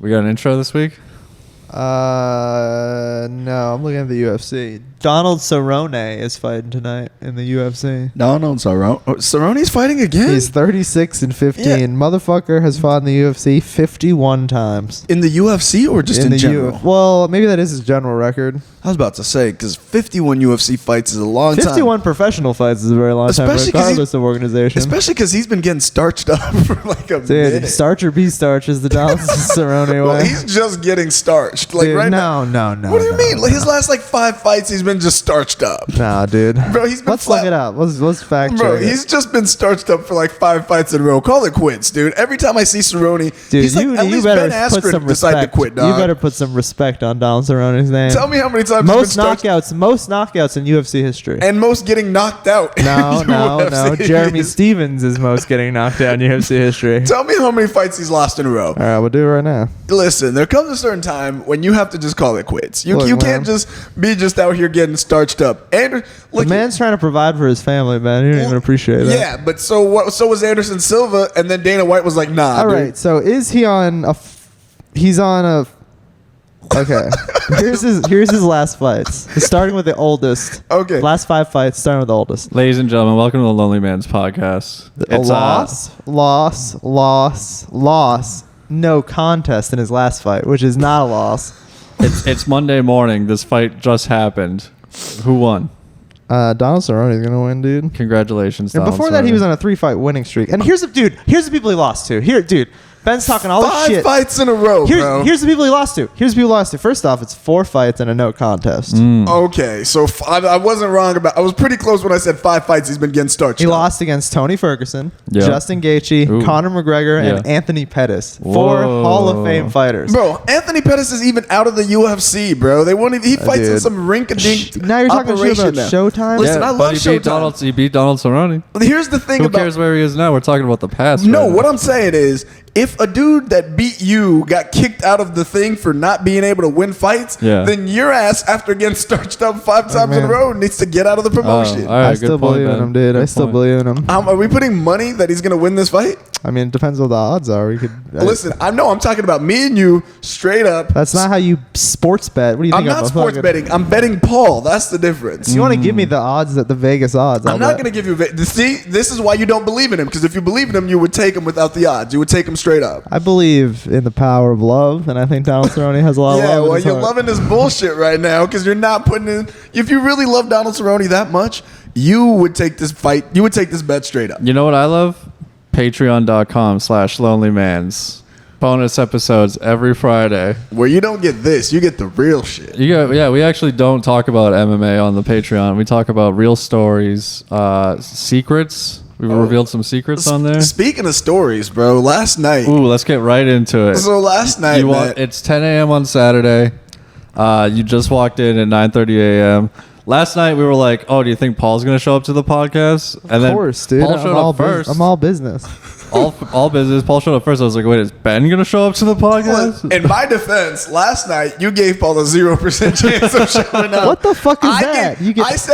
We got an intro this week? No, I'm looking at the UFC. Donald Cerrone is fighting tonight in the UFC. Donald Cerrone. Cerrone's fighting again? He's 36-15. Yeah. Motherfucker has fought in the UFC 51 times. In the UFC or just in general? Well, maybe that is his general record. I was about to say, because 51 UFC fights is a long 51 professional fights is a very long time, regardless of organization. Especially because he's been getting starched up for like a minute. Starch or be starch is the Donald Cerrone way. Well, he's just getting starched. Like, dude, right no. What do you mean? Like, his last like 5 fights, he's been just starched up. Nah, dude. Bro, he's been Let's look it up. Let's fact check. Bro, he's just been starched up for like 5 fights in a row. Call it quits, dude. Every time I see Cerrone, dude, he's like, at least Ben Askren decided to quit, dog. You better put some respect on Donald Cerrone's name. Tell me how many times most knockouts in UFC history. And most getting knocked out. No. Jeremy Stevens is most getting knocked out in UFC history. Tell me how many fights he's lost in a row. All right, we'll do it right now. Listen, there comes a certain time when you have to just call it quits. You can't just be just out here getting starched up. And the man's trying to provide for his family, man. You don't even appreciate that. Yeah, but so what? So was Anderson Silva, and then Dana White was like, nah. All right, so is he on a? He's on a. Okay, here's his last fights. He's starting with the oldest. Okay, last 5 fights, starting with the oldest. Ladies and gentlemen, welcome to the LonelyMans podcast. It's loss. No contest in his last fight, which is not a loss. It's Monday morning. This fight just happened. Who won? Donald Cerrone is gonna win, dude. Congratulations, and Donald before that, he was on a 3-fight winning streak. And here's the people he lost to. Here, dude. Ben's talking all this shit. 5 fights in a row, bro. Here's the people he lost to. First off, it's 4 fights and a no contest. Okay, so I wasn't wrong about. I was pretty close when I said 5 fights. He's been getting starched. He lost against Tony Ferguson, Justin Gaethje, Conor McGregor, and Anthony Pettis. 4 Hall of Fame fighters. Bro, Anthony Pettis is even out of the UFC, bro. They won't even. He fights in some rink-a-dink. Now you're talking shit about Showtime. Listen, I love Showtime. He beat Donald Cerrone. Here's the thing. Who cares where he is now? We're talking about the past. No, what I'm saying is, if a dude that beat you got kicked out of the thing for not being able to win fights, then your ass, after getting starched up 5 times in a row, needs to get out of the promotion. All right, I still believe in him, dude. I still believe in him. Are we putting money that he's going to win this fight? I mean, it depends what the odds are. We could listen. I'm talking about me and you straight up. That's not how you sports bet. What do you think? I'm not sports betting. I'm betting Paul. That's the difference. You want to give me the odds, the Vegas odds? I'm not going to give you. See, this is why you don't believe in him. Because if you believe in him, you would take him without the odds. You would take him straight up. I believe in the power of love, and I think Donald Cerrone has a lot of love. Yeah, well, you're loving this bullshit right now because you're not putting in. If you really love Donald Cerrone that much, you would take this fight. You would take this bet straight up. You know what I love? Patreon.com/LonelyMans. Bonus episodes every Friday. Where you don't get this, you get the real shit. We actually don't talk about MMA on the Patreon. We talk about real stories, secrets. We revealed some secrets on there. Speaking of stories, bro, last night. Ooh, let's get right into it. So last night, it's 10 a.m. on Saturday. You just walked in at 9:30 a.m. Last night we were like, "Oh, do you think Paul's gonna show up to the podcast?" And of course, dude. Paul showed up first. I'm all business. all business. Paul showed up first. I was like, "Wait, is Ben gonna show up to the podcast?" In my defense, last night you gave Paul a 0% chance of showing up. What the fuck is that?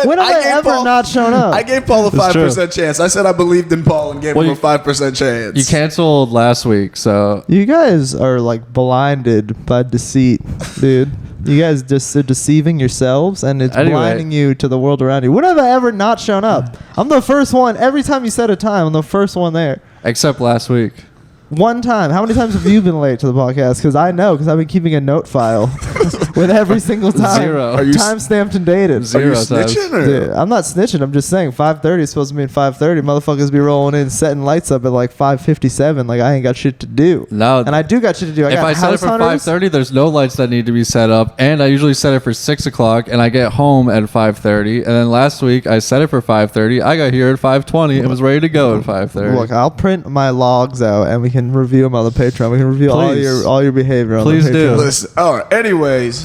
When have I ever not shown up? I gave Paul a 5% chance. I said I believed in Paul and gave him a 5% chance. You canceled last week, so you guys are like blinded by deceit, dude. You guys just are deceiving yourselves, and it's blinding you to the world around you. When have I ever not shown up? I'm the first one. Every time you set a time, I'm the first one there. Except last week. One time. How many times have you been late to the podcast? Because I know, because I've been keeping a note file with every single time. 0. Are you time-stamped and dated. 0 Are you snitching? Dude, I'm not snitching. I'm just saying 5:30 is supposed to mean 5:30. Motherfuckers be rolling in, setting lights up at like 5:57. Like I ain't got shit to do. No, and I do got shit to do. If I set it for 5:30, there's no lights that need to be set up, and I usually set it for 6 o'clock, and I get home at 5:30. And then last week I set it for 5:30. I got here at 5:20 and was ready to go at 5:30. Look, I'll print my logs out, and we can review them on the Patreon. We can review all your behavior on the Patreon. Please do. Listen. All right. Anyways,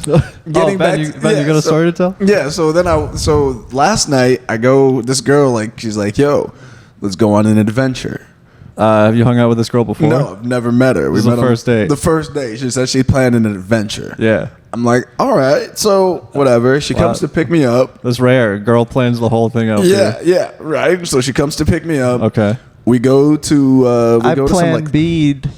getting Ben, you got a story to tell? Yeah. So last night this girl she's like, "Yo, let's go on an adventure." Have you hung out with this girl before? No, I've never met her. We met the first date. The first date. She said she planned an adventure. Yeah. I'm like, all right, so whatever. She comes to pick me up. That's rare. Girl plans the whole thing out. Yeah, right. So she comes to pick me up. Okay. We go to. I plan bead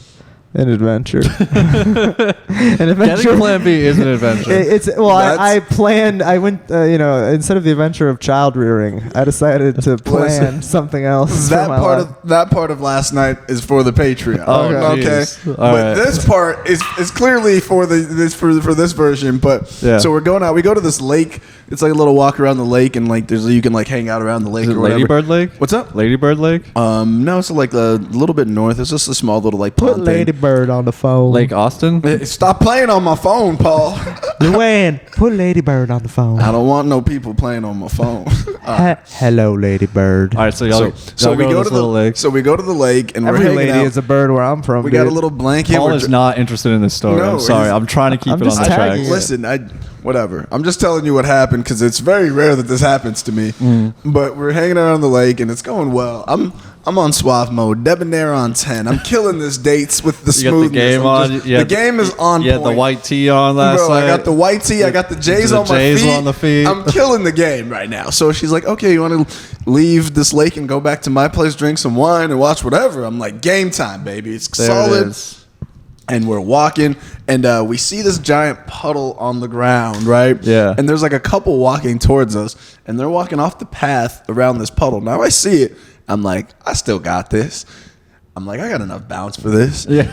An adventure. An adventure. Getting Plan B is an adventure. I went, instead of the adventure of child rearing, I decided to plan something else. That part of last night is for the Patreon. Oh, okay. But this part is clearly for this version. But yeah. So we're going out. We go to this lake. It's like a little walk around the lake, and like you can like hang out around the lake. Is it or whatever. Ladybird Lake? What's up? Ladybird Lake? No, it's like a little bit north. It's just a small little like Put pond thing. Ladybird on the phone. Lake Austin? Stop playing on my phone, Paul. Luann, put Ladybird on the phone. I don't want no people playing on my phone. Hello, Ladybird. All right, so y'all we go to the lake. So we go to the lake, and Every we're hanging lady out. is a bird where I'm from. We got a little blanket. Paul is not interested in this story. No, I'm sorry. he's- I'm trying to keep I'm it on just the tagging tracks. it. Listen, whatever. I'm just telling you what happened because it's very rare that this happens to me. But we're hanging around the lake and it's going well. I'm on suave mode, debonair on 10. I'm killing this dates with the You got the smoothness. game on. The game is on Yeah, point. the white tee on last Bro, night. I got the white tee. I got the J's The on my J's feet. on the feet. I'm killing the game right now. So she's like, okay, you want to leave this lake and go back to my place, drink some wine, and watch whatever? I'm like, game time, baby. It's There solid. it is. And we're walking, and we see this giant puddle on the ground, right? Yeah. And there's like a couple walking towards us, and they're walking off the path around this puddle. Now I see it. I'm like, I still got this. I'm like, I got enough bounce for this. Yeah.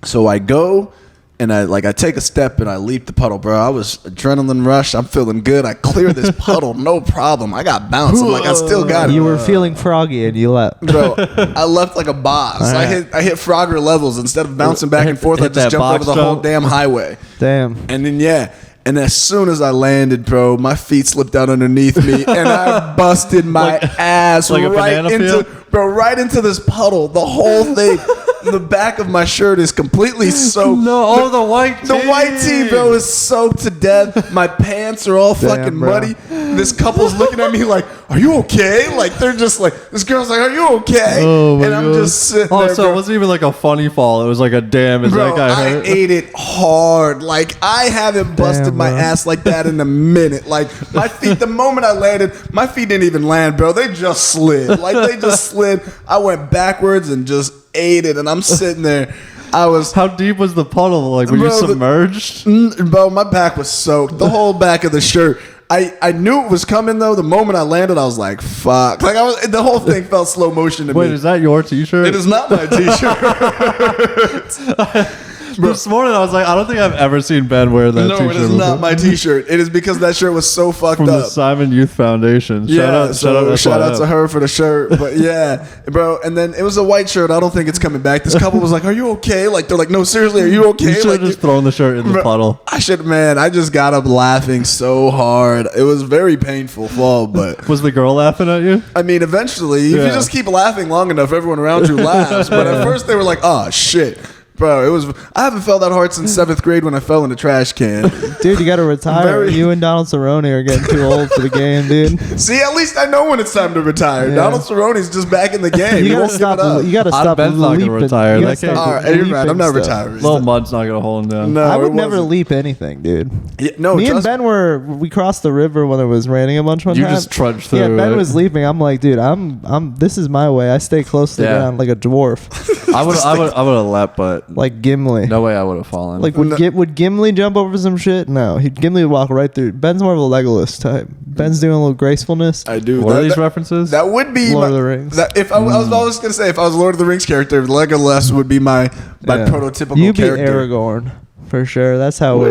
So I go, and I take a step, and I leap the puddle, bro. I was adrenaline rush. I'm feeling good. I clear this puddle, no problem. I got bounce. I'm like, I still got it. You were feeling froggy and you left. Bro, I left like a boss. I hit Frogger levels. Instead of bouncing back and forth, I Hit just that jumped over box the whole jump. damn highway. Damn. And then and as soon as I landed, bro, my feet slipped down underneath me, and I busted my ass like a right banana into peel? right into this puddle. The whole thing, the back of my shirt is completely soaked. No, the white tee. The white tee, bro, is soaked to death. My pants are all fucking bro. muddy. This couple's looking at me like, "Are you okay?" Like they're just like, this girl's like, "Are you okay?" Oh my and I'm God. just sitting Oh, there, so bro. it wasn't even like a funny fall. It was like a damn. Is Bro, that guy I hurt? ate it hard. Like I haven't busted my bro. ass like that in a minute. Like my feet, the moment I landed, my feet didn't even land, bro. They just slid. Like they just slid. I went backwards and just ate it. And I'm sitting there. I was, How deep was the puddle? Like, were you Bro, submerged? bro. My back was soaked. The whole back of the shirt. I knew it was coming though. The moment I landed, I was like, "Fuck!" Like the whole thing felt slow motion to Wait, me. is that your T-shirt? It is not my t-shirt. This morning, I was like, I don't think I've ever seen Ben wear that No, T-shirt. it is not my t-shirt. It is because that shirt was so fucked From the up. Simon Youth Foundation. Yeah, shout out to her. her for the shirt. But yeah, bro. And then it was a white shirt. I don't think it's coming back. This couple was like, "Are you okay?" Like they're like, "No, seriously, are you okay?" You should Like have just thrown the shirt in the Bro, puddle. I should, man. I just got up laughing so hard. It was very painful fall, but Was the girl laughing at you? I mean, eventually, if you Yeah. just keep laughing long enough, everyone around you laughs. But at first, they were like, "Oh shit." Bro, it was. I haven't felt that hard since 7th grade when I fell in a trash can. Dude, you got to retire. You and Donald Cerrone are getting too old for the game, dude. See, at least I know when it's time to retire. Yeah. Donald Cerrone's just back in the game. You He gotta won't give stop. it up. You gotta stop. Ben's not gonna leaping. retire. You That gotta can't- stop All right, you're right. I'm not leaping stuff. retiring. Little Mud's not gonna hold him down. No, I would it never wasn't. leap anything, dude. Yeah, no, Me and trust Ben we crossed the river when it was raining a bunch one You time. just trudged through Yeah, Ben it. was leaping. I'm like, dude, I'm. This is my way. I stay close to the Yeah. ground like a dwarf, I would have leapt, but like Gimli. no way I would have fallen. Like would Gimli jump over some shit? No, Gimli would walk right through. Ben's more of a Legolas type. Ben's doing a little gracefulness. I do. what are these that, references? that would be Lord of the Rings. That if I was always gonna say if I was a Lord of the Rings character, Legolas would be my Yeah. prototypical You be character. Aragorn for sure. That's how.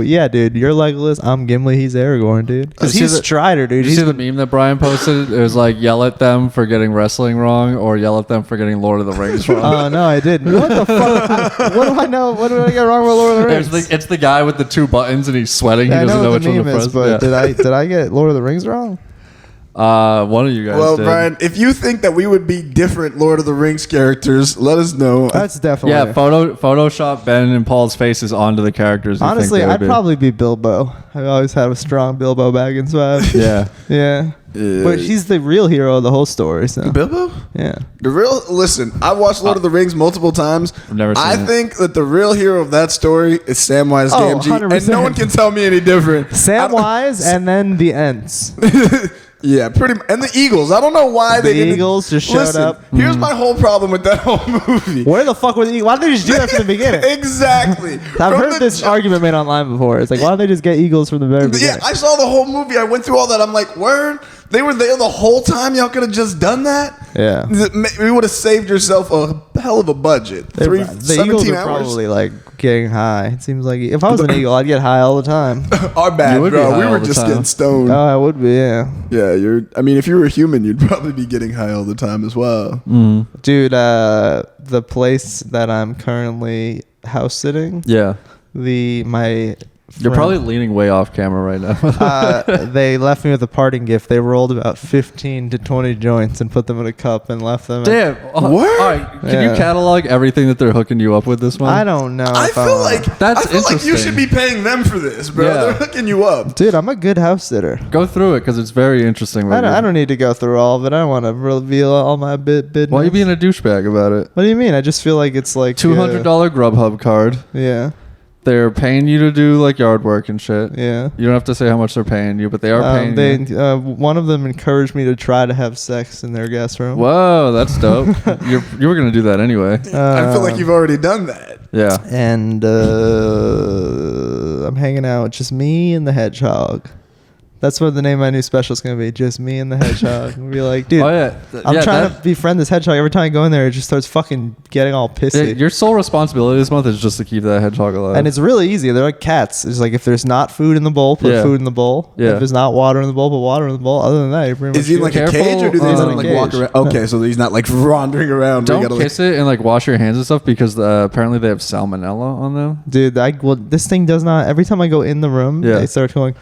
Yeah, dude. You're Legolas. I'm Gimli. He's Aragorn, dude. Because See he's the- Strider, dude. Did you see the meme that Brian posted? It was like, yell at them for getting wrestling wrong or yell at them for getting Lord of the Rings wrong. Oh no, I didn't. What the fuck? What do I know? What did I get wrong with Lord of the Rings? It's the guy with the 2 buttons and he's sweating. Yeah, He I doesn't know know what which the one to meme is, press. but Yeah. did I get Lord of the Rings wrong? One of you guys Well, did. Brian, if you think that we would be different Lord of the Rings characters, let us know. That's definitely. Yeah, Photoshop Ben and Paul's faces onto the characters. Honestly, I'd probably be Bilbo. I've always had a strong Bilbo Baggins vibe. Yeah. Yeah. But he's the real hero of the whole story. So. Bilbo? Yeah. The real listen, I've watched Lord of the Rings multiple times. I've never seen I it. think that the real hero of that story is Samwise Gamgee, and 100%. no one can tell me any different. Samwise and then the Ents. Yeah, and the Eagles. I don't know why The Eagles just showed up. Here's my whole problem with that whole movie. Where the fuck were the Eagles? Why didn't they just do that from the beginning? Exactly. I've heard this argument made online before. It's like, why don't they just get Eagles from the very beginning? Yeah, I saw the whole movie. I went through all that. I'm like, word? They were there the whole time? Y'all could have just done that? Yeah. We would have saved yourself a hell of a budget. The Eagles 17 are hours. probably like getting high. It seems like if I was an Eagle, I'd get high all the time. Our bad, You would be bro. high We all were the just time. getting stoned. Oh, I would be, yeah. Yeah, if you were a human, you'd probably be getting high all the time as well. Dude, the place that I'm currently house sitting, Yeah. my You're friend- probably leaning way off camera right now. they left me with a parting gift. They rolled about 15 to 20 joints and put them in a cup and left them. Damn. What? All right. Can Yeah. you catalog everything that they're hooking you up with this month? I don't know. I if feel like That's you interesting. should be paying them for this, bro. Yeah. They're hooking you up. Dude, I'm a good house sitter. Go through it because it's very interesting. I don't need to go through all of it. I don't want to reveal all my business. Why are you being a douchebag about it? What do you mean? I just feel like it's like $200 Grubhub card. Yeah, They're paying you to do like yard work and shit. yeah. You don't have to say how much they're paying you, but they are paying you. One of them encouraged me to try to have sex in their guest room. Whoa, that's dope. You were gonna do that anyway. I feel like you've already done that. Yeah. And I'm hanging out, just me and the hedgehog. That's what the name of my new special is going to be. Just me and the hedgehog. And be like, dude, Oh yeah. I'm trying to befriend this hedgehog. Every time I go in there, it just starts fucking getting all pissy. Your sole responsibility this month is just to keep that hedgehog alive. And it's really easy. They're like cats. It's like if there's not food in the bowl, put Yeah. food in the bowl. Yeah. If there's not water in the bowl, put water in the bowl. Other than that, you're pretty much Is he in like good. a cage or do they Careful, let him like walk cage. around? Okay, so he's not like wandering around. don't We gotta, kiss it and like wash your hands and stuff because apparently they have salmonella on them. Dude, this thing does not. Every time I go in the room, Yeah. they start going,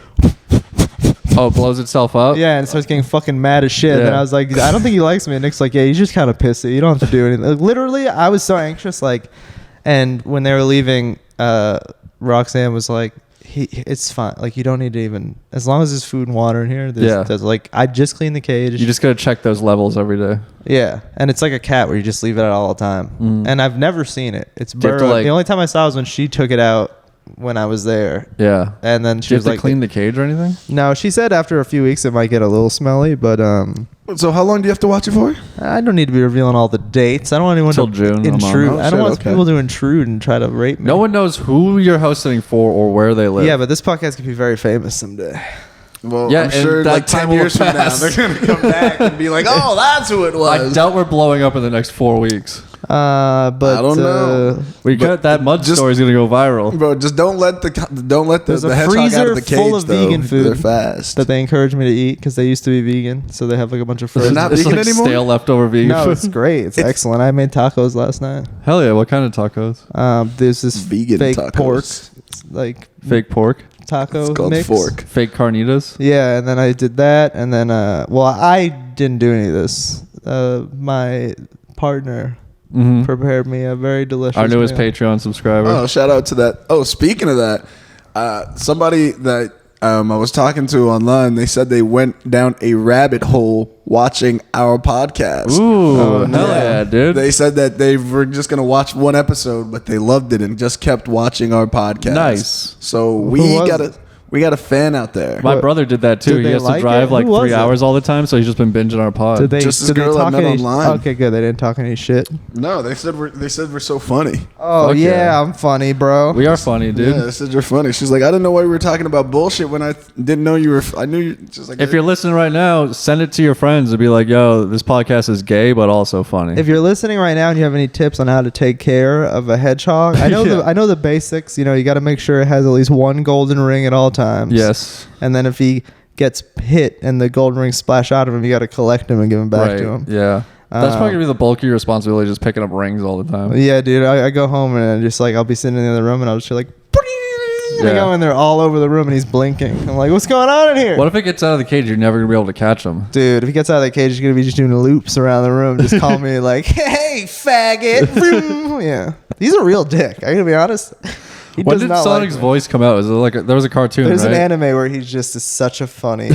Oh, it blows itself up. yeah, and it starts getting fucking mad as shit. Yeah. And I was like, I don't think he likes me. And Nick's like, yeah, he's just kind of pissy. You don't have to do anything. Like, literally, I was so anxious. Like, and when they were leaving, Roxanne was like, it's fine. Like, you don't need to even, as long as there's food and water in here. There's like, I just cleaned the cage. You just gotta check those levels every day. Yeah, and it's like a cat where you just leave it out all the time. And I've never seen it. It's Do you have to, burrowed. like- The only time I saw it was when she took it out when I was there. Yeah. And then Do she you was have to like, clean the cage or anything? no, she said after a few weeks it might get a little smelly, but So how long do you have to watch it for? I don't need to be revealing all the dates. I don't want anyone Till to June, I'm on. intrude. Oh, I don't shit, want okay. people to intrude and try to rape me. No one knows who you're hosting for or where they live. Yeah, but this podcast could be very famous someday. Well, Yeah, I'm sure and that like time 10 will years from now, pass. they're going to come back and be like, oh, that's who it I was. doubt we're blowing up in the next 4 weeks. But I don't know. That mud just- story is gonna go viral. Bro, just don't let the There's a hedgehog out freezer of the cage, full of though. vegan food They're fast. that they encourage me to eat because they used to be vegan, so they have like a bunch of They're frozen. not It's vegan like anymore? stale leftover vegan No, food. it's great. It's excellent. I made tacos last night. Hell yeah! What kind of tacos? There's this Vegan fake tacos. pork, like Fake pork, taco It's called mix. fork. fake carnitas. Yeah, and then I did that, and then I didn't do any of this. My partner Mm-hmm. prepared me a very delicious. Our newest meal. Patreon subscriber. Oh, shout out to that. Oh, speaking of that, somebody that I was talking to online, they said they went down a rabbit hole watching our podcast. Ooh, hell yeah, dude! They said that they were just going to watch one episode, but they loved it and just kept watching our podcast. Nice. So Who we was got it? we got a fan out there. My What? brother did that too. Did He they has to like drive it? like Who was 3 it? hours all the time, so he's just been binging our pod. Did they? Just this did they girl I talk met any? online. Okay, good. They didn't talk any shit. No, they said we're so funny. Oh Fuck yeah, yeah. I'm funny, bro. We are funny, dude. Yeah, they said you're funny. She's like, I didn't know why we were talking about bullshit when I didn't know you were. I knew you. Just like If you're listening right now, send it to your friends and be like, "Yo, this podcast is gay, but also funny." If you're listening right now and you have any tips on how to take care of a hedgehog, I know Yeah. I know the basics. You know, you got to make sure it has at least one golden ring at all times. Yes. And then if he gets hit and the golden rings splash out of him, you got to collect him and give him back Right. to him. Yeah. That's probably gonna be the bulk of your responsibility, just picking up rings all the time. Yeah, dude. I go home and I just like I'll be sitting in the other room and I'll just be like, and I Yeah. go in there all over the room and he's blinking. I'm like, what's going on in here? What if it gets out of the cage? You're never gonna be able to catch him. Dude, if he gets out of that cage, he's gonna be just doing loops around the room. Just call me like, "Hey, faggot!" Vroom. Yeah, he's a real dick. I'm gonna be honest. He When does did not Sonic's like me. voice come out? Was it like there was a cartoon? There's right? an anime where he's just is such a funny.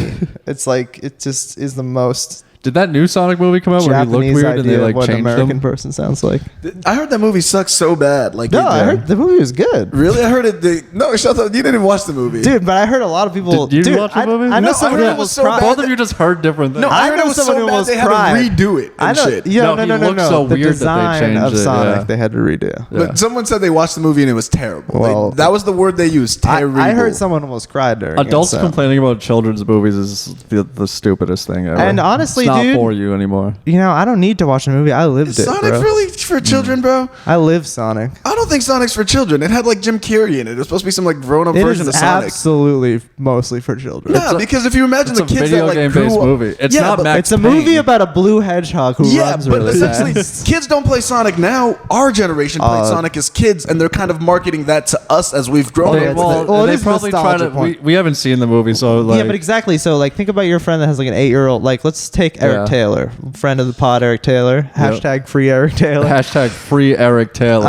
It's like it just is the most Did that new Sonic movie come out where he looked Japanese weird and they idea like of what an changed American him? person sounds like. I heard that movie sucks so bad. Like, No, I heard the movie was good. Really? I heard it. No, shut up. You didn't even watch the movie. Dude, but I heard a lot of people. Did you dude, watch the movie? I know No, someone I heard who it was was so crying. bad. Both of you just heard different things. No, I I heard know it was so someone who bad almost they had cried. to redo it and I know. shit. Yeah, No, he looked so the weird that they design changed of it, Sonic yeah. they had to redo. But someone said they watched the movie and it was terrible. Well, Like, that was the word they used. Terrible. I heard someone almost cried during Adults it. So. complaining about children's movies is the stupidest thing ever. And honestly, it's not dude, for you anymore. You know, I don't need to watch a movie. I lived Is it, Sonic bro. really for children, bro? I live Sonic. I don't think Sonic's for children. It had like Jim Carrey in it. It was supposed to be some like grown-up It version is of Sonic. absolutely mostly for children. No, because if you imagine It's the a kids video that like game-based grew up, movie. It's yeah, not but, Max It's a Payne. movie about a blue hedgehog who yeah, runs but really essentially, fast. kids don't play Sonic now. Our generation played Sonic as kids, and they're kind of marketing that to us as we've grown They, up. Well, it they is probably try to. nostalgic point. We haven't seen the movie, so like. Yeah, but exactly. So, like, think about your friend that has like an 8-year-old. Like, let's take Eric Yeah. Taylor, friend of the pod, Eric Taylor. Hashtag free Eric Taylor. Hashtag free Eric Taylor.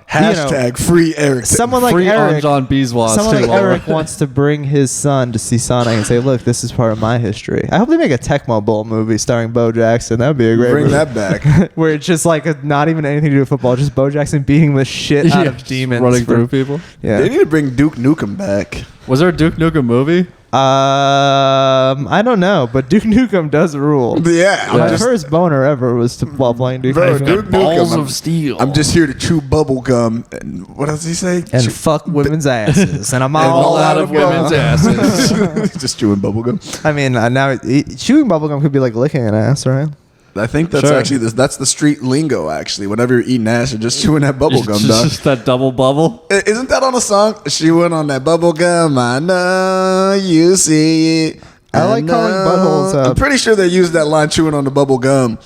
Hashtag free Eric. Someone like free Eric. John Beeswax. Someone like too. Eric wants to bring his son to see Sonic and say, "Look, this is part of my history." I hope they make a Tecmo Bowl movie starring Bo Jackson. That'd be a great Bring movie. that back. Where it's just like not even anything to do with football, just Bo Jackson beating the shit out Yeah, of demons running for- through people. Yeah. They need to bring Duke Nukem back. Was there a Duke Nukem movie? I don't know, but Duke Nukem does rule. Yeah, My I'm just, first boner ever was while playing Duke bro, Nukem. Duke Balls Nukem. of steel. I'm just here to chew bubble gum. And what does he say? And fuck women's asses, and I'm And all all out out of of women's gum. asses. just chewing bubble gum. I mean, now chewing bubblegum could be like licking an ass, right? I think that's Sure. actually that's the street lingo. Actually, whenever you're eating ass, you're just chewing that bubble gum, dog. Just that double bubble. Isn't that on a song? She went on that bubble gum. I know you see it. I like calling buttholes I'm up. pretty sure they used that line chewing on the bubble gum.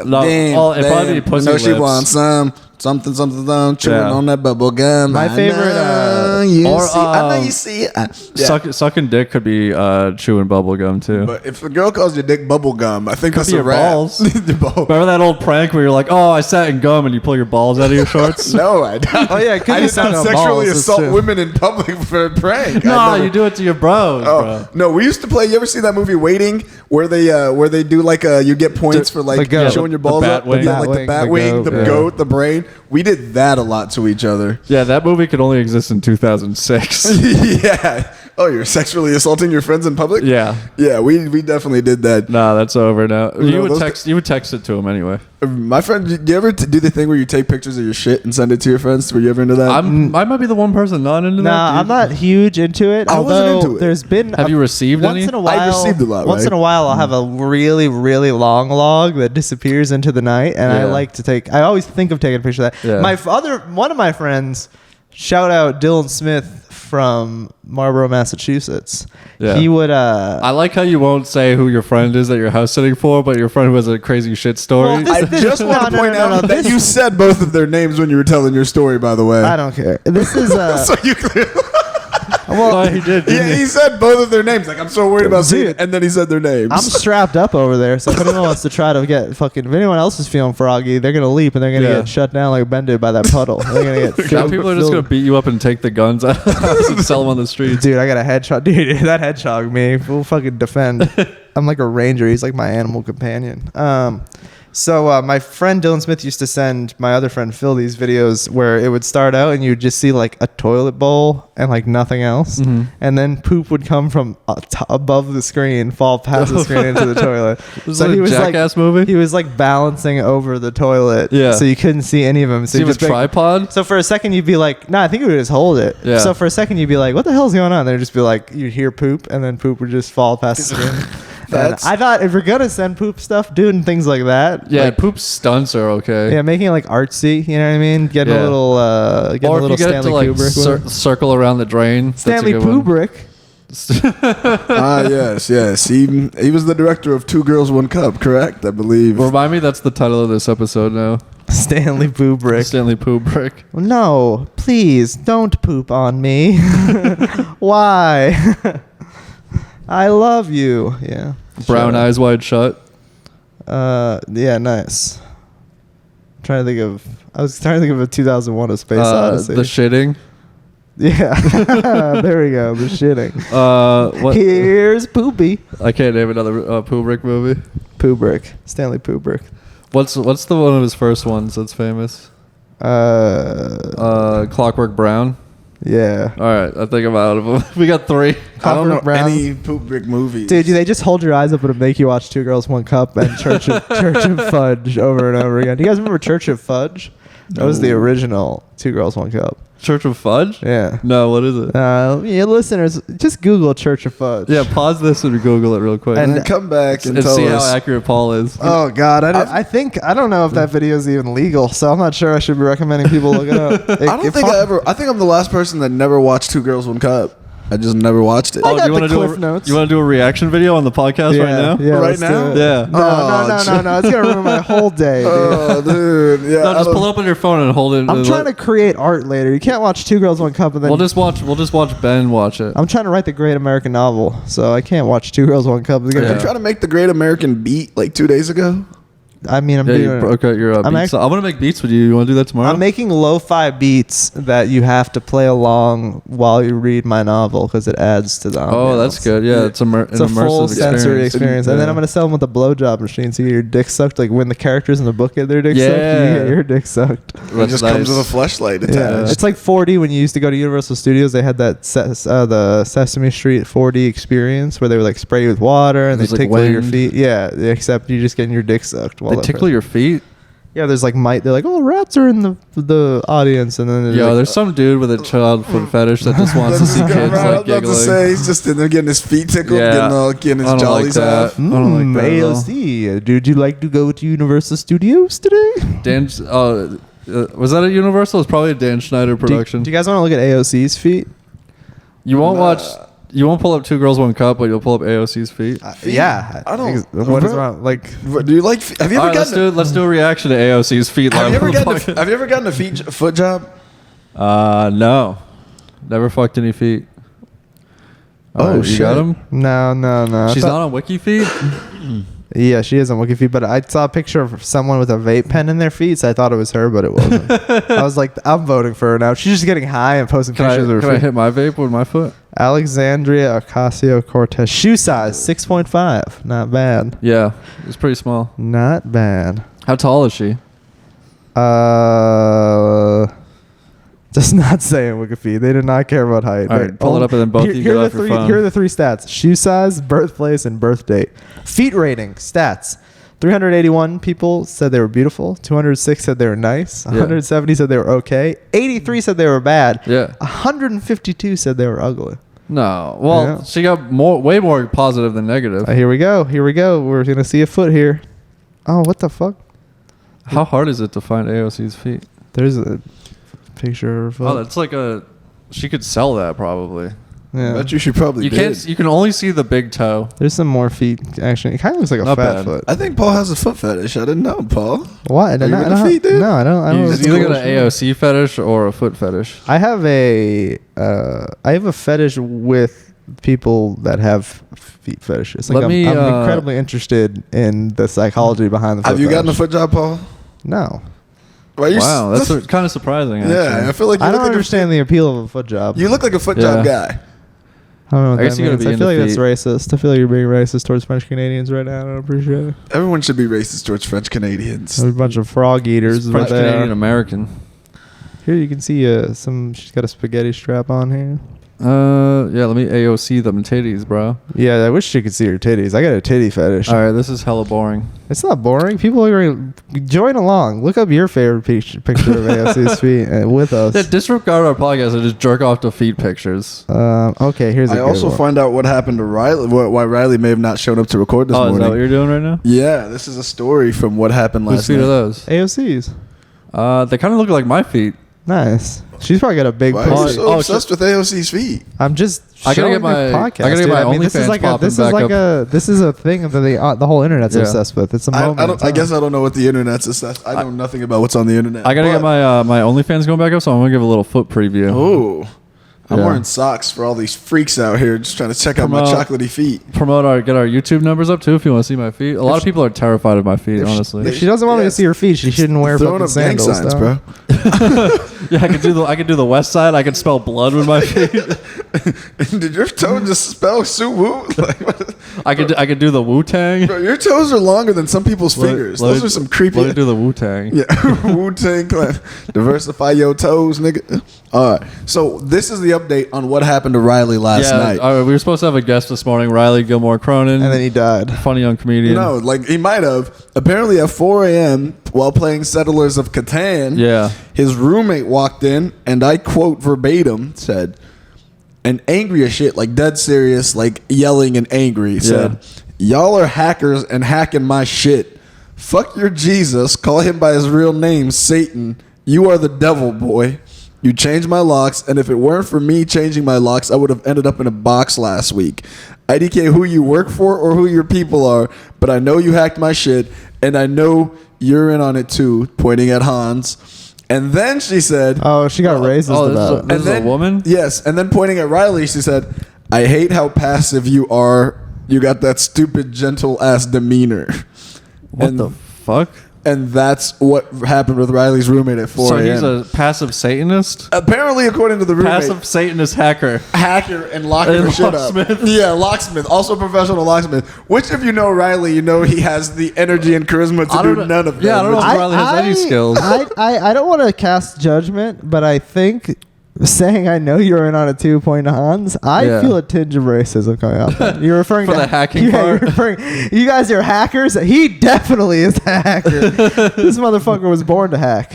No, it'd probably be pussy I know she lips. wants something, chewing Yeah. on that bubble gum. My I favorite, know you or, see. I know you see it. Yeah. Sucking dick could be chewing bubble gum too. But if a girl calls your dick bubble gum, I think that's be a your wrap. balls. Your ball- Remember that old prank where you're like, "Oh, I sat in gum," and you pull your balls out of your shorts? No, I don't. Oh, yeah, it could I be did not sucking on sexually balls, assault that's true. women in public for a prank. No, I never- you do it to your bros, Oh bro. no, we used to play. You ever see that movie Waiting, where they do like you get points for the like goat. showing your The balls bat up, wing. yeah, like the bat wing, the goat, yeah. goat, the brain. We did that a lot to each other. Yeah, that movie could only exist in 2006. Yeah. Oh, you're sexually assaulting your friends in public? Yeah. Yeah, we definitely did that. Nah, that's over now. No, You would those- text it to him anyway. My friend, do you ever do the thing where you take pictures of your shit and send it to your friends? Were you ever into that? I might be the one person not into that. Nah, dude. I'm not huge into it. I wasn't although into it. there's been Have you received once any? in a while. I received a lot, Once right? in a while, I'll have a really, really long log that disappears into the night, and I Yeah. like to take. I always think of taking a picture of that. Yeah. One of my friends, shout out Dylan Smith from Marlborough, Massachusetts. Yeah. He would. I like how you won't say who your friend is that you're house sitting for, but your friend who has a crazy shit story. Well, this- I just want to point out that you said both of their names when you were telling your story, by the way. I don't care. This is So you clearly. well. Oh, he did. Didn't Yeah, he? he said both of their names. Like, I'm so worried about seeing Dude. it. And then he said their names. I'm strapped up over there, so if anyone wants to try to get fucking, if anyone else is feeling froggy, they're gonna leap and they're gonna Yeah. get shut down like Ben did by that puddle. They're gonna get Now filled, people are just gonna beat you up and take the guns out of the house and sell them on the streets. Dude, I got a hedgehog. Dude, that hedgehog me. We'll fucking defend. I'm like a ranger. He's like my animal companion. So my friend Dylan Smith used to send my other friend Phil these videos where it would start out and you'd just see like a toilet bowl and like nothing else, and then poop would come from above the screen, fall past the screen into the toilet. This is like a Jackass movie? He was like balancing over the toilet, Yeah. so you couldn't see any of them. Do you have a tripod? So for a second you'd be like, no, I think we would just hold it. Yeah. So for a second you'd be like, what the hell's going on? Then it'd just be like, you'd hear poop and then poop would just fall past the screen. And I thought if you're gonna send poop stuff, doing things like that, Yeah, like, poop stunts are okay. yeah, making it like artsy. You know what I mean? Getting Yeah. a little, getting Or a if little you get it Stanley to like Kubrick. circle around the drain. that's a Stanley good one. Kubrick. Yes. He was the director of Two Girls, One Cup, correct? I believe. Remind me that's the title of this episode now. Stanley Kubrick. Stanley Kubrick. No, please don't poop on me. Why? I love you. Yeah. Brown Shut up. eyes wide shut. Yeah, nice. I was trying to think of a 2001: A Space Odyssey. The shitting. Yeah. There we go. The shitting. What? Here's Poopy. I can't name another Kubrick movie. Kubrick. Stanley Kubrick. What's the one of his first ones that's famous? Clockwork Brown. Yeah. All right, I think I'm out of them. We got 3. I don't know Brown. any Poop Brick movies. Dude, they just hold your eyes open and make you watch Two Girls, One Cup and Church of Fudge over and over again. Do you guys remember Church of Fudge? That was the original Two Girls, One Cup. Church of Fudge? Yeah. No, what is it? Yeah, listeners, just Google Church of Fudge. Yeah, pause this and Google it real quick. And then come back and and tell see us. how accurate Paul is. Oh God, I don't know if that video is even legal, so I'm not sure I should be recommending people look it up. I think I'm the last person that never watched Two Girls, One Cup. I just never watched it. I got you want the to do Cliff Notes. You want to do a reaction video on the podcast right now? Yeah, Right let's do now? it. Yeah. No. It's gonna ruin my whole day, dude. Oh, dude. Yeah. No, just pull up on your phone and hold it. I'm trying to create art later. You can't watch Two Girls, One Cup and then. We'll just watch Ben watch it. I'm trying to write the Great American Novel, so I can't watch Two Girls, One Cup. It's gonna Did Yeah. you try to make the Great American Beat like 2 days ago? I mean, I'm Yeah, you doing. broke out your I'm beats. act- I'm gonna make beats with you. You want to do that tomorrow? I'm making lo-fi beats that you have to play along while you read my novel because it adds to the. Oh, that's ambiance. good. Yeah, it's It's an a full immersive sensory experience, and then Yeah. I'm gonna sell them with a blowjob machine, so you get your dick sucked. Like when the characters in the book get their dick sucked, you Yeah. get your dick sucked. It That's just nice. comes with a fleshlight attached. Yeah, it's like 4D when you used to go to Universal Studios. They had that the Sesame Street 4D experience where they would like spray you with water and they There's, like, tickle your wind. feet. Yeah, except you just getting your dick sucked. While They they're tickle your feet. Yeah, there's like they're like, oh, rats are in the audience, and then they're Yo, like, there's some dude with a child foot fetish that just wants to see kids I was like about to giggling. say he's just in there getting his feet tickled, Yeah. getting his I don't like jollies that. off. I don't like that at all. AOC. Dude, you like to go to Universal Studios today? Dan, was that at Universal? It's probably a Dan Schneider production. Do you guys want to look at AOC's feet? You won't watch. You won't pull up Two Girls, One Cup, but you'll pull up AOC's feet. Yeah, I don't- What is wrong? Like, Do you like? Have you All ever right, gotten? let's do a reaction to AOC's feet. Have you live ever on the gotten? podcast. Have you ever gotten a foot job? No, never fucked any feet. Oh, All right, you shit. got him. no. She's not on Wiki Feet. Yeah, she is on Wiki Feet, but I saw a picture of someone with a vape pen in their feet, so I thought it was her, but it wasn't. I was like, I'm voting for her now. She's just getting high and posting pictures of her Can I feet. hit my vape with my foot? Alexandria Ocasio-Cortez. Shoe size, 6.5. Not bad. Yeah, it's pretty small. Not bad. How tall is she? Does not say in Wikipedia. They did not care about height. All right, pull it up and then both of you get off your phone. Here are the 3 stats. Shoe size, birthplace, and birth date. Feet rating, stats. 381 people said they were beautiful. 206 said they were nice. 170 said they were okay. 83 said they were bad. Yeah. 152 said they were ugly. No. Well, Yeah. she got way more positive than negative. Here we go. We're going to see a foot here. Oh, what the fuck? How hard is it to find AOC's feet? There's a picture of her foot. Oh, that's like she could sell that probably. yeah. Bet you should probably. You can only see the big toe. There's some more feet. Actually, it kind of looks like a Not fat bad. foot. I think Paul has a foot fetish. I didn't know, Paul. What? Are you I into don't- feet, dude? No, I don't. I don't. You it's either cool. got an AOC fetish or a foot fetish. I have a fetish with people that have feet fetishes. Like Let me, I'm incredibly interested in the psychology behind the foot Have you gotten a fetish. foot job, Paul? No. Why you Wow, that's kind of surprising. Actually. yeah. I feel like you I look don't like understand the appeal of a foot job. You look like a foot job guy. I don't know what I guess that you gotta means. be I feel like into that's racist. I feel like you're being racist towards French Canadians right now. I don't appreciate it. Everyone should be racist towards French Canadians. There's a bunch of frog eaters right French Canadian there. American. Here you can see she's got a spaghetti strap on here. Yeah, let me AOC them titties, bro. Yeah, I wish you could see her titties. I got a titty fetish. All right, this is hella boring. It's not boring. People are join along. Look up your favorite picture of AFC's feet with us. Yeah, disregard our podcast and just jerk off to feet pictures. Okay, here's a I good also one. find out what happened to Riley. Why Riley may have not shown up to record this Oh, is morning. that what you're doing right now? Yeah, this is a story from what happened Whose last feet night. are those? AOC's. They kind of look like my feet. Nice. She's probably got a big Why are you pussy. so obsessed with AOC's feet? I'm just. I gotta showing get my- the podcast, I gotta get dude. my I mean, this is OnlyFans like popping this is back like up. this is a thing that the whole internet's Yeah. obsessed with. It's a I moment. guess I don't know what the internet's assessed. I know nothing about what's on the internet. I gotta get But- my OnlyFans going back up, so I'm gonna give a little foot preview. Oh, I'm Yeah. wearing socks for all these freaks out here just trying to check out my chocolatey feet. Get our YouTube numbers up too if you want to see my feet. A lot of people are terrified of my feet, honestly. If she doesn't want me to see her feet, she shouldn't wear Throwing fucking up gang sandals, signs, bro. Yeah, I could do the west side. I could spell blood with my feet. Did your toe just spell Suwoo? Like, what? I could do the Wu Tang. Bro, your toes are longer than some people's fingers. Those are some creepy. Let me do the Wu Tang. Yeah, Wu-Tang Clan. Diversify your toes, nigga. All right. So this is the update on what happened to Riley last night. We were supposed to have a guest this morning, Riley Gilmore Cronin. And then he died. Funny young comedian. No, like he might have. Apparently at 4 a.m. while playing Settlers of Catan, Yeah. his roommate walked in and I quote verbatim said, and angry as shit, like dead serious, like yelling and angry, said, "Y'all are hackers and hacking my shit. Fuck your Jesus. Call him by his real name, Satan. You are the devil, boy. You changed my locks, and if it weren't for me changing my locks, I would have ended up in a box last week. IDK who you work for or who your people are, but I know you hacked my shit, and I know you're in on it too," pointing at Hans. And then she said, Oh, she got racist about it. This is a woman? Yes, and then pointing at Riley, she said, "I hate how passive you are. You got that stupid, gentle-ass demeanor." What the fuck? And that's what happened with Riley's roommate at 4 So a.m. he's a passive Satanist? Apparently, according to the roommate, Passive Satanist hacker. hacker and locking her And shit up. locksmith. Yeah, locksmith. Also professional locksmith. Which, if you know Riley, you know he has the energy and charisma to do none of that. Yeah, I don't know if Riley has any skills. I don't want to cast judgment, but I think saying I know you're in on it too, pointing to Hans, I feel a tinge of racism coming out. You're referring For to the hacking part? You guys are hackers. He definitely is a hacker. This motherfucker was born to hack.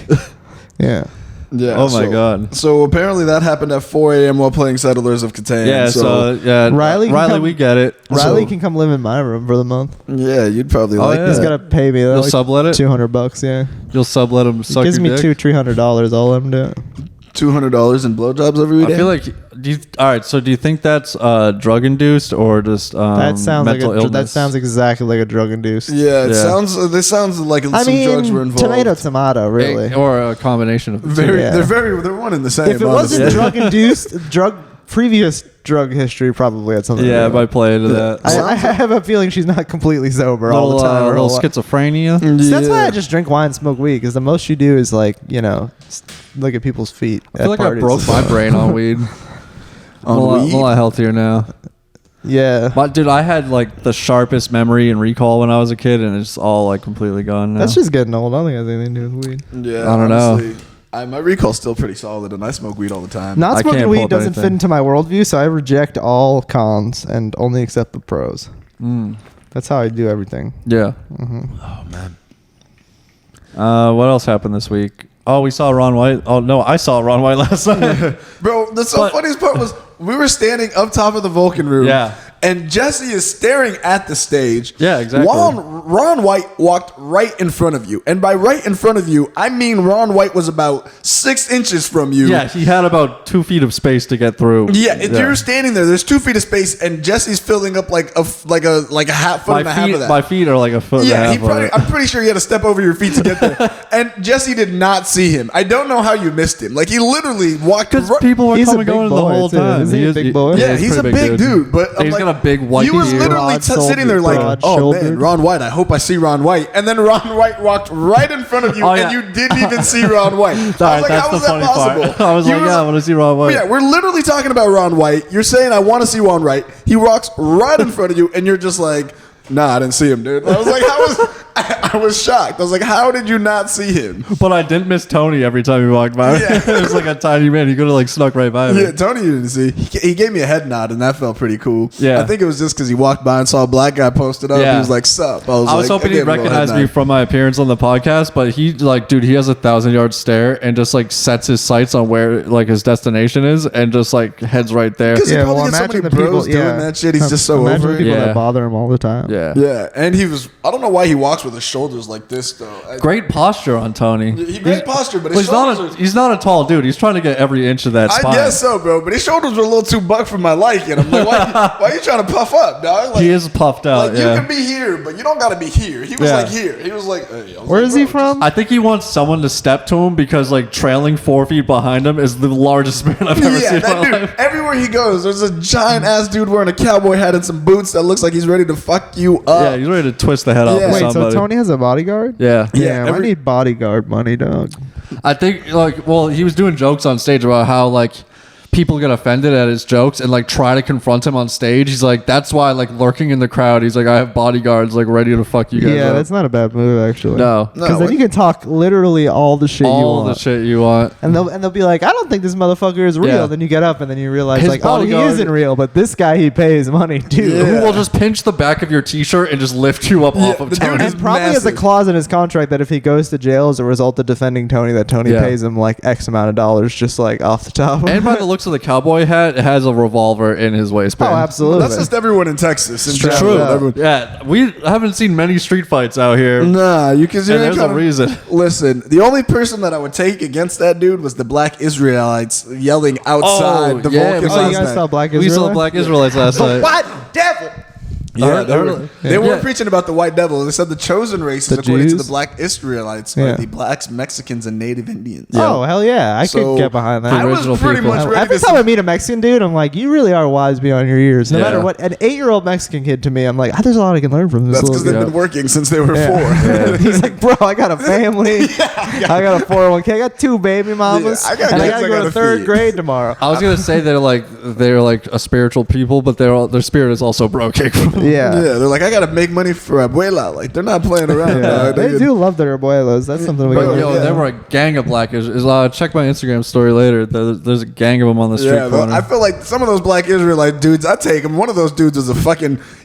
Yeah. Yeah. Oh my God. So apparently that happened at 4 a.m. while playing Settlers of Catan. Yeah, so Riley we get it. Riley can come live in my room for the month. Yeah, you'd probably like yeah. He's that. gotta pay me You'll like sublet it? $200. Yeah. You'll sublet him, suck Gives your me dick? $200-$300. All I'm doing. $200 in blowjobs every day. I feel like. All right. So do you think that's drug induced or just That sounds like mental illness? that sounds exactly like a drug induced. Yeah, it Yeah. sounds. This sounds like some drugs were involved. tomato, really. Or a combination of the two. Yeah. They're one and the same. If it wasn't honestly. drug induced, previous drug history probably had something. Yeah, to it do might with it. play into that. I have a feeling she's not completely sober all the time. Little So schizophrenia. that's why I just drink wine and smoke weed, because the most you do is like, look at people's feet. I feel like I broke my brain on weed. I'm a lot healthier now. Yeah. But dude, I had like the sharpest memory and recall when I was a kid, and it's all like completely gone now. That's just getting old. I don't think it has anything to do with weed. Yeah, I don't know. honestly, my recall's still pretty solid, and I smoke weed all the time. Not I smoking can't pull weed up doesn't fit anything. into my worldview, so I reject all cons and only accept the pros. That's how I do everything. Yeah. Oh man. What else happened this week? Oh, we saw Ron White. Oh no, I saw Ron White last night. Bro, the funniest part was we were standing up top of the Vulcan room. Yeah. And Jesse is staring at the stage. Yeah, exactly. Ron White walked right in front of you. And by right in front of you, I mean Ron White was about 6 inches from you. Yeah, he had about 2 feet of space to get through. Yeah, if you're standing there, there's 2 feet of space, and Jesse's filling up like a half foot and a half of that. My feet are like a foot Yeah, and a half. I'm pretty sure he had to step over your feet to get there. And Jesse did not see him. I don't know how you missed him. Like, he literally walked Because right. people were He's a coming big going the boy, whole too. time. Isn't he a big boy? Yeah, he's a pretty big dude, but I'm he's like, got a big white you was beard. literally sitting there like, oh broad-shouldered. man, Ron White. I hope I see Ron White. And then Ron White walked right in front of you, Oh, yeah. and you didn't even see Ron White. I was like, that's how the was that funny possible? part. I was like, yeah, I want to see Ron White. Yeah, we're literally talking about Ron White. You're saying I want to see Ron White. He walks right in front of you, and you're just like, nah, I didn't see him, dude. I was like, I was shocked. I was like, how did you not see him? But I didn't miss Tony every time he walked by. Yeah. It was like a tiny man. He could have like snuck right by me. Yeah, Tony you didn't see. He gave me a head nod, and that felt pretty cool. Yeah. I think it was just because he walked by and saw a black guy posted up. Yeah. He was like, sup. I was like, hoping gave he'd him a little recognize head me nod. from my appearance on the podcast, but he like, dude, he has 1,000-yard stare and just like sets his sights on where like his destination is and just like heads right there. Because he probably gets so many bros doing that shit. He's just so imagine over the it. people Yeah. that bother him all the time. Yeah. Yeah, and I don't know why he walks with his shoulders like this though. Great posture on Tony. He great posture, but his well, shoulders. he's not a tall dude. He's trying to get every inch of that spine. I guess so, bro. But his shoulders were a little too buck for my liking. I'm like, why are you trying to puff up, dog? Like, he is puffed out. Like you can be here, but you don't got to be here. He was like here. He was like, hey. Where is he from? I think he wants someone to step to him because like trailing 4 feet behind him is the largest man I've ever seen in my life. Everywhere he goes, there's a giant ass dude wearing a cowboy hat and some boots that looks like he's ready to fuck you up. Yeah, he's ready to twist the head off of Wait, somebody. so Tony has a bodyguard? Yeah. Damn, I need bodyguard money, dog. I think like, well, he was doing jokes on stage about how like people get offended at his jokes and like try to confront him on stage. He's like, that's why like lurking in the crowd, he's like, I have bodyguards like ready to fuck you guys Yeah, up. that's not a bad move actually. No. Because then you can talk literally all the shit you want. All the shit you want. And they'll be like, I don't think this motherfucker is real. Yeah. Then you get up and then you realize His like, he bodyguard- isn't real, but this guy he pays money to. Who will just pinch the back of your t-shirt and just lift you up off of the dude Tony. is And probably has a massive. clause in his contract that if he goes to jail as a result of defending Tony, that Tony Yeah. pays him like X amount of dollars just like off the top. And by the looks of the cowboy hat, it has a revolver in his waistband. Oh, absolutely. That's just everyone in Texas. In True. general. Yeah. Everyone- Yeah, we haven't seen many street fights out here. Nah, you can. And there's a reason. Listen, the only person that I would take against that dude was the black Israelites yelling outside the yeah, Vulcans we Oh, you last guys night. saw Black We Israel? saw Black Israelites last night. White devil. Yeah, they were preaching about the white devil. They said the chosen races, The according to Jews? the black Israelites, Yeah. are the blacks, Mexicans, and Native Indians. Oh, hell yeah. I So, could get behind that. I was Original pretty people. much ready Every to time I meet a Mexican dude, I'm like, you really are wise beyond your years. No Yeah. matter what. An 8-year-old Mexican kid to me, I'm like, there's a lot I can learn from this That's because little they've kid. been working since they were Yeah. 4. He's like, bro, I got a family. I got a 401k. I got 2 baby mamas. Yeah, I got and I kids got to I go gotta to 3rd feed. grade tomorrow. I was gonna say they're like a spiritual people, but their spirit is also broken. Yeah. Yeah, they're like, I gotta make money for abuela. Like they're not playing around. Yeah. dog. They get- do love their abuelos. That's something we Bro, got. Yo, Yeah. there were a gang of black Israelites. Check my Instagram story later. There's a gang of them on the street Yeah, corner. I feel like some of those black Israelite dudes, I take him. One of those dudes was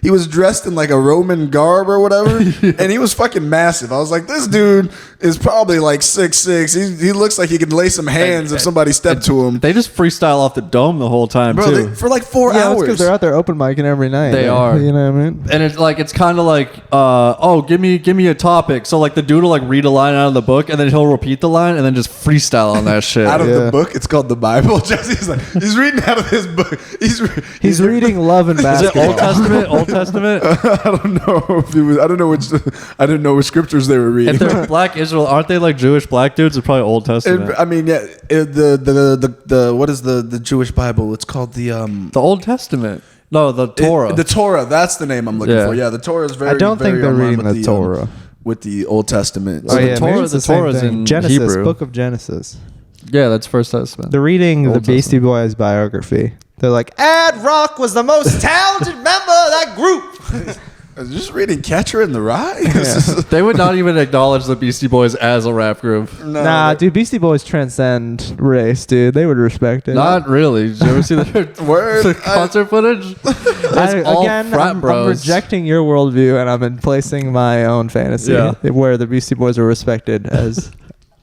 he was dressed in like a Roman garb or whatever, and he was fucking massive. I was like, this dude is probably like 6'6". He looks like he could lay some hands if somebody stepped to him. They just freestyle off the dome the whole time Bro, too. for like 4 Yeah, that's because hours. they're out there open micing every night. They are. You know what I mean? And it's kind of like, give me a topic. So like the dude will like read a line out of the book and then he'll repeat the line and then just freestyle on that shit. Out of Yeah. the book, it's called the Bible. Jesse's like, he's reading out of his book. He's reading Love and Is it Basketball. Old Testament? Old Testament? I don't know if he was. I didn't know which scriptures they were reading. If they're black Israel, aren't they like Jewish black dudes? It's probably Old Testament. I mean, yeah. The what is the Jewish Bible? It's called the The Old Testament. No, the Torah. The Torah. That's the name I'm looking Yeah. for. Yeah, the Torah is very. I don't think very they're in line reading with the Torah. with the Old Testament. Oh, Oh the yeah, Torah- maybe it's the the same Torah's thing. in Genesis, Hebrew. Book of Genesis. Yeah, that's First Testament. They're reading the Old Beastie Boys biography. They're like, Ad Rock was the most talented member of that group. I was just reading Catcher in the Rye. They would not even acknowledge the Beastie Boys as a rap group. No, Nah, dude, Beastie Boys transcend race, dude. They would respect it. Not really. Did you ever see the Word. concert footage? That's all Again, frat I'm bros. rejecting your worldview and I'm placing my own fantasy Yeah. where the Beastie Boys are respected as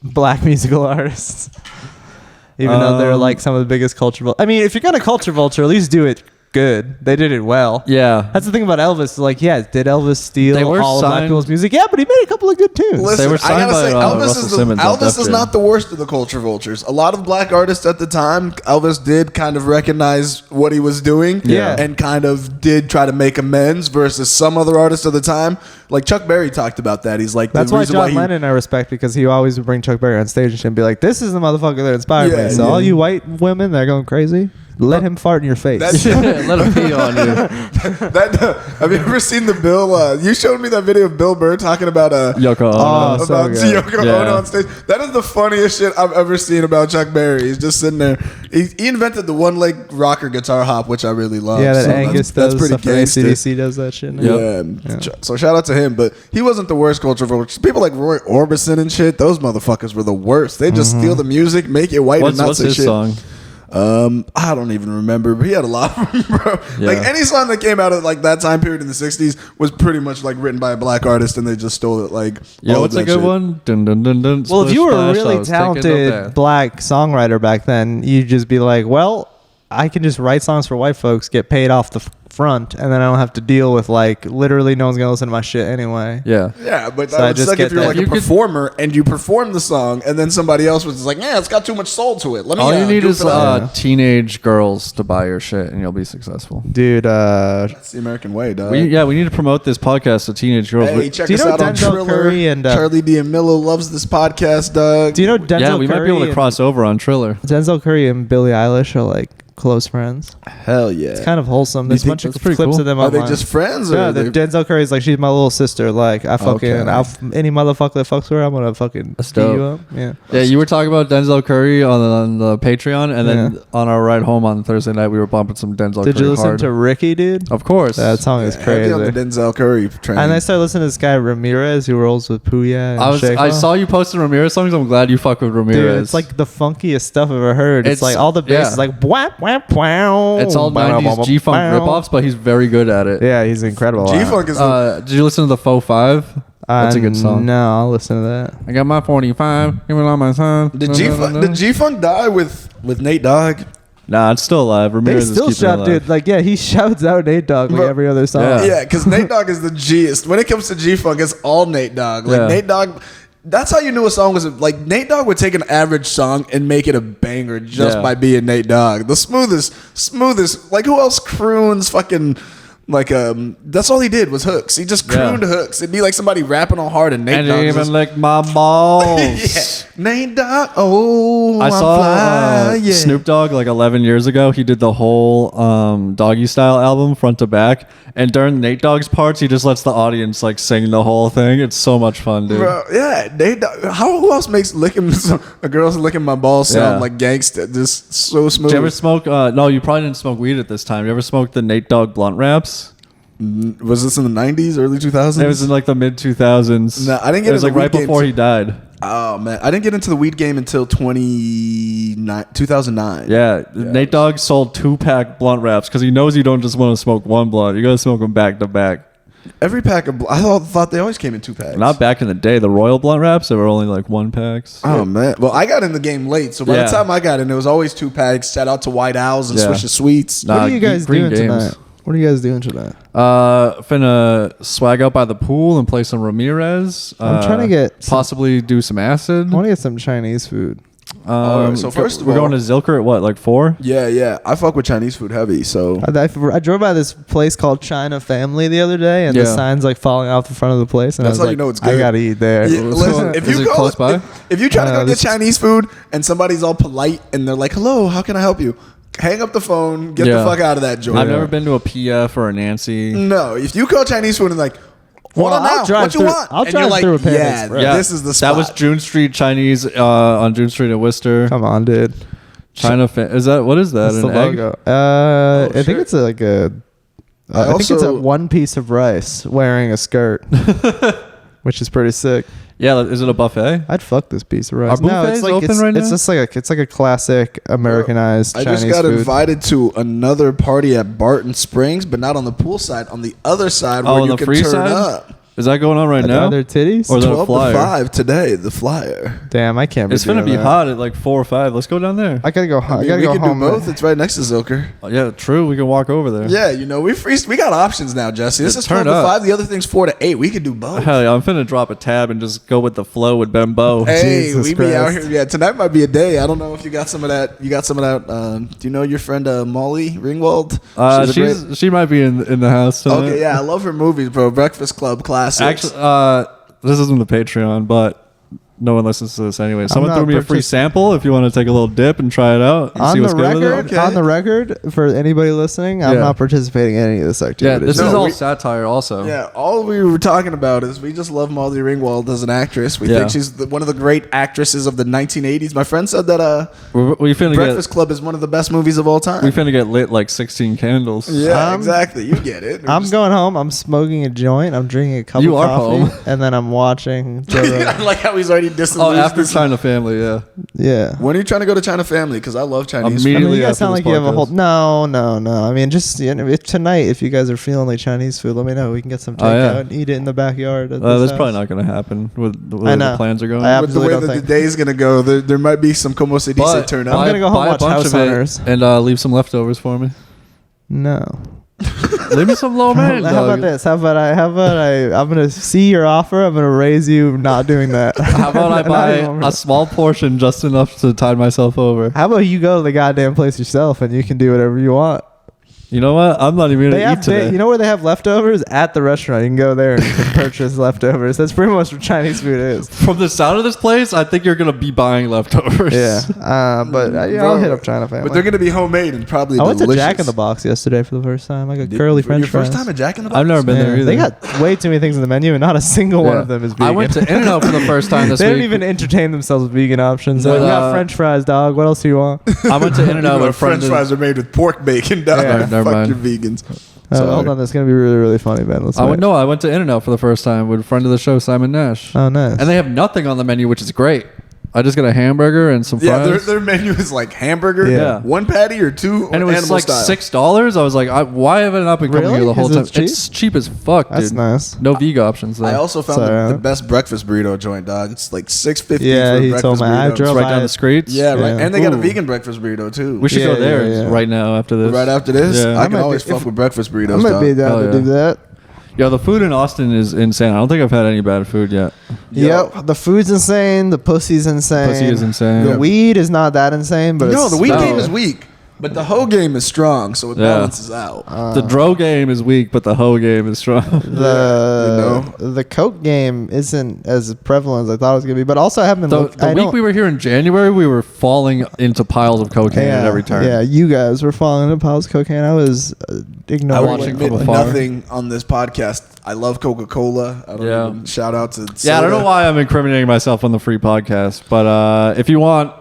black musical artists. Even though they're like some of the biggest culture I mean, if you're gonna culture vulture, at least do it good. They did it well. Yeah. That's the thing about Elvis. Like, yeah, did Elvis steal They were all of black signed- people's music? Yeah, but he made a couple of good tunes. Listen, They were I signed gotta by, say, Russell Simmons on Elvis Def is Jam. not the worst of the culture vultures. A lot of black artists at the time, Elvis did kind of recognize what he was doing, Yeah. and kind of did try to make amends. Versus some other artists of the time, like Chuck Berry talked about that. He's like, That's the why reason John he- Lennon I respect, because he always would bring Chuck Berry on stage and shit and be like, this is the motherfucker that inspired Yeah, me. So yeah. all you white women that are going crazy, let him fart in your face. That's- Let him pee on you. Have you ever seen the Bill? You showed me that video of Bill Burr talking about Yoko Ono. Oh, so about good. Yoko Yeah. Ono on stage. That is the funniest shit I've ever seen about Chuck Berry. He's just sitting there. He invented the one leg rocker guitar hop, which I really love. Yeah, that So Angus that's does. pretty Stuff for gangster. AC/DC does that shit now. Yeah. So shout out to him, but he wasn't the worst culture vulture. People like Roy Orbison and shit, those motherfuckers were the worst. They just steal the music, make it white, and not What's say his shit. song? I don't even remember, but he had a lot of them, bro. Yeah. Like any song that came out of like that time period in the '60s was pretty much like written by a black artist, and they just stole it. Like, You know all what's of a that good shit. one? Dun, dun, dun, dun, Well, if splish, you were a splash, I really was taking a talented bath. black songwriter back then, you'd just be like, well, I can just write songs for white folks, get paid off the front, and then I don't have to deal with like literally no one's gonna listen to my shit anyway. Yeah. Yeah, but So that I would just suck get if you're that. like You a could- performer and you perform the song, and then somebody else was just like, "Yeah, it's got too much soul to it." Let me. All you need do is it for that." teenage girls to buy your shit, and you'll be successful. Dude, That's the American way, dog. We need to promote this podcast to teenage girls. Hey, check Do you us know out on Denzel Triller. Curry and, Charlie D'Amelio loves this podcast, dog. do you know Denzel yeah, we Curry might be able to and- cross over on Triller. Denzel Curry and Billie Eilish are like close friends. Hell yeah. It's kind of wholesome. There's a think bunch of that's pretty clips cool? of them Are they online. just friends? Or Yeah, are they- Denzel Curry's like, she's my little sister. Like, I fucking, Okay. any motherfucker that fucks with her, I'm gonna fucking That's beat you dope. up. Yeah. Yeah, you were talking about Denzel Curry on the Patreon, and then Yeah. on our ride home on Thursday night, we were bumping some Denzel Did Curry you listen hard. to Ricky, dude? Of course. That song is heavy crazy. on the Denzel Curry train. And I started listening to this guy Ramirez who rolls with Puya and I Shaco. saw you posting Ramirez songs. I'm glad you fuck with Ramirez. Dude, it's like the funkiest stuff I've ever heard. It's It's- like all the bass yeah. is like whap whap wow. it's all 90s G-Funk ripoffs, but he's very good at it. Yeah, he's incredible. G-Funk is Did you listen to the Faux Five? That's a good song. No, I'll listen to that. I got my 45. Give it all my time. Did G-Funk die with Nate Dogg? Nah, it's still alive. They Ramirez still is keeping it shout, alive. dude. Like, yeah, he shouts out Nate Dogg like Bro, every other song. Yeah. Yeah, because Nate Dogg is the G'est. When it comes to G-Funk, it's all Nate Dogg. Like Yeah. Nate Dogg, that's how you knew a song was like Nate Dogg would take an average song and make it a banger just Yeah. by being Nate Dogg. The smoothest. Like who else croons fucking like that's all he did was hooks. He just crooned hooks. It'd be like somebody rapping on hard and Nate And Dogg even just, like my balls. yeah. Nate Dogg. Oh, I I'm saw fly, yeah. Snoop Dogg like 11 years ago. He did the whole Doggy Style album front to back, and during Nate Dogg's parts, he just lets the audience like sing the whole thing. It's so much fun, dude. Bro, yeah, Nate Dogg. Who else makes a girl's licking my balls sound Yeah. like gangsta? Just so smooth. Did you ever smoke? No, you probably didn't smoke weed at this time. You ever smoked the Nate Dogg blunt wraps? Was this in the 90s, early 2000s? It was in like the mid 2000s. No, I didn't get It was into like right weed games. before he died. Oh man, I didn't get into the weed game until 2009. Yeah, Nate Dogg sold 2-pack blunt wraps because he knows you don't just want to smoke one blunt. You got to smoke them back to back. Every pack of I thought they always came in 2 packs. Not back in the day. The Royal blunt wraps, they were only like 1-packs. Oh man. Well, I got in the game late, so by Yeah. the time I got in, it was always 2 packs. Shout out to White Owls and Yeah. Swisher Sweets. Nah, What are you guys Green doing Games. tonight? What are you guys doing tonight? Finna swag out by the pool and play some Ramirez. I'm trying to get some- possibly do some acid. I want to get some Chinese food. Alright, so first of we're all- going to Zilker at what, like 4? Yeah. I fuck with Chinese food heavy, so I drove by this place called China Family the other day, and the Yeah. sign's like falling off the front of the place. And That's I was how you like, know it's I good. gotta eat there. Yeah, listen, if Is you it go, close by? if you try to go get this- Chinese food and somebody's all polite and they're like, "Hello, how can I help you?" Hang up the phone, get the Yeah. fuck out of that joint. I've never been to a PF or a Nancy. No, if you call Chinese food and like, Well, "Hold on I'll now, drive what you through- want?" I'll And drive you're like, through a Panda yeah, Express. this is the spot. That was June Street Chinese on June Street in Worcester. Come on, dude. Is that what is that? That's An the egg? logo. I shit. think it's like a. I I think it's a also- one piece of rice wearing a skirt, which is pretty sick. Yeah, is it a buffet? I'd fuck this piece of rice. Are buffets open it's, right it's now? just like it's like a classic Americanized I Chinese just got food. invited to another party at Barton Springs, but not on the pool side, on the other side Oh, where on you the can free turn side? up. Is that going on right Are now? there titties? Or is that a 12 flyer? to 5 today, the flyer. Damn, I can't. It's doing gonna be that. hot at like 4 or 5. Let's go down there. I gotta go. I I mean, gotta we go can home. do both. It's right next to Zilker. Oh, yeah, true. We can walk over there. Yeah, you know, we got options now, Jesse. This Yeah, is 12 turn to up. 5. The other thing's 4 to 8. We could do both. Hell yeah, I'm finna drop a tab and just go with the flow with Bembo. Hey, Jesus we be out Christ. here. Yeah, tonight might be a day. I don't know if you got some of that. You got some of that. Do you know your friend Molly Ringwald? a great- She might be in the house tonight. Okay, yeah, I love her movies, bro. Breakfast Club classics. Actually, this isn't the Patreon, but no one listens to this anyway. Someone not threw me a free partic- sample if you want to take a little dip and try it out. And on see the what's good with it. record, Okay. on the record, for anybody listening, I'm Yeah. not participating in any of this Yeah, activity. this No, is all we- satire also. Yeah, all we were talking about is we just love Molly Ringwald as an actress. We Yeah. think she's one of the great actresses of the 1980s. My friend said that We finna Breakfast Club is one of the best movies of all time. we finna get lit like 16 candles. Yeah, exactly. You get it. We're I'm just- going home. I'm smoking a joint. I'm drinking a cup You of are coffee, home. and then I'm watching Joe Rogan. I like how he's already Oh, disillusioned. after China Family, yeah. Yeah. When are you trying to go to China Family? Because I love Chinese I mean, Immediately you guys after sound this like you have a whole. podcast. No. I mean, just if tonight, if you guys are feeling like Chinese food, let me know. We can get some Oh, takeout yeah. and eat it in the backyard. At That's this probably house. not gonna happen with the I way the know. plans are going. I With the absolutely way don't that the think- day is going to go, there might be some como se dice turn I'm up. gonna go home buy a watch bunch House of it Hunters. and leave some leftovers for me. No. Leave me some low man. How about this? How about I'm gonna see your offer. I'm gonna raise you not doing that. How about I buy a small portion, just enough to tide myself over? How about you go to the goddamn place yourself and you can do whatever you want? You know what? I'm not even gonna eat today. You know where they have leftovers? At the restaurant. You can go there and you can purchase leftovers. That's pretty much what Chinese food is. From the sound of this place, I think you're gonna be buying leftovers. Yeah, but I'll hit up China Family. But they're gonna be homemade and probably delicious. I went to Jack in the Box yesterday for the first time. I got curly French fries. Your first time at Jack in the Box? I've never been there either. They got way too many things on the menu, and not a single one of them is vegan. I went to In-N-Out for the first time this week. They don't even entertain themselves with vegan options. We got French fries, dog. What else do you want? I went to In-N-Out with French fries are made with pork bacon, dog. Never Fuck mind. your vegans. Hold on, that's gonna be really, really funny, man. I went to In-N-Out for the first time with a friend of the show, Simon Nash. Oh, nice. And they have nothing on the menu, which is great. I just got a hamburger and some fries. Yeah, their menu is like hamburger, Yeah. one patty or two, and it was like style. $6. I was like, why have I not been coming Really? here the whole time? Is it cheap? It's cheap as fuck, dude. That's nice. No vegan options though. I also found the best breakfast burrito joint, dog. It's like $6.50 for a breakfast burrito. It's right down the streets. Yeah, right. And they got a vegan breakfast burrito too. We should go there right now after this. Right after this? Yeah. I can always fuck with breakfast burritos, I might be down to do that. Yo, the food in Austin is insane. I don't think I've had any bad food yet. Yep, the food's insane. The pussy's insane. Pussy is insane. The weed is not that insane, but the weed game is weak. But the hoe game is strong, so it balances out. The dro game is weak, but the hoe game is strong. The coke game isn't as prevalent as I thought it was gonna be. But also, I haven't been. The week we were here in January, we were falling into piles of cocaine at every turn. Yeah, you guys were falling into piles of cocaine. I was ignoring. I will admit nothing on this podcast. I love Coca-Cola. I don't even shout out to soda. I don't know why I'm incriminating myself on the free podcast, but if you want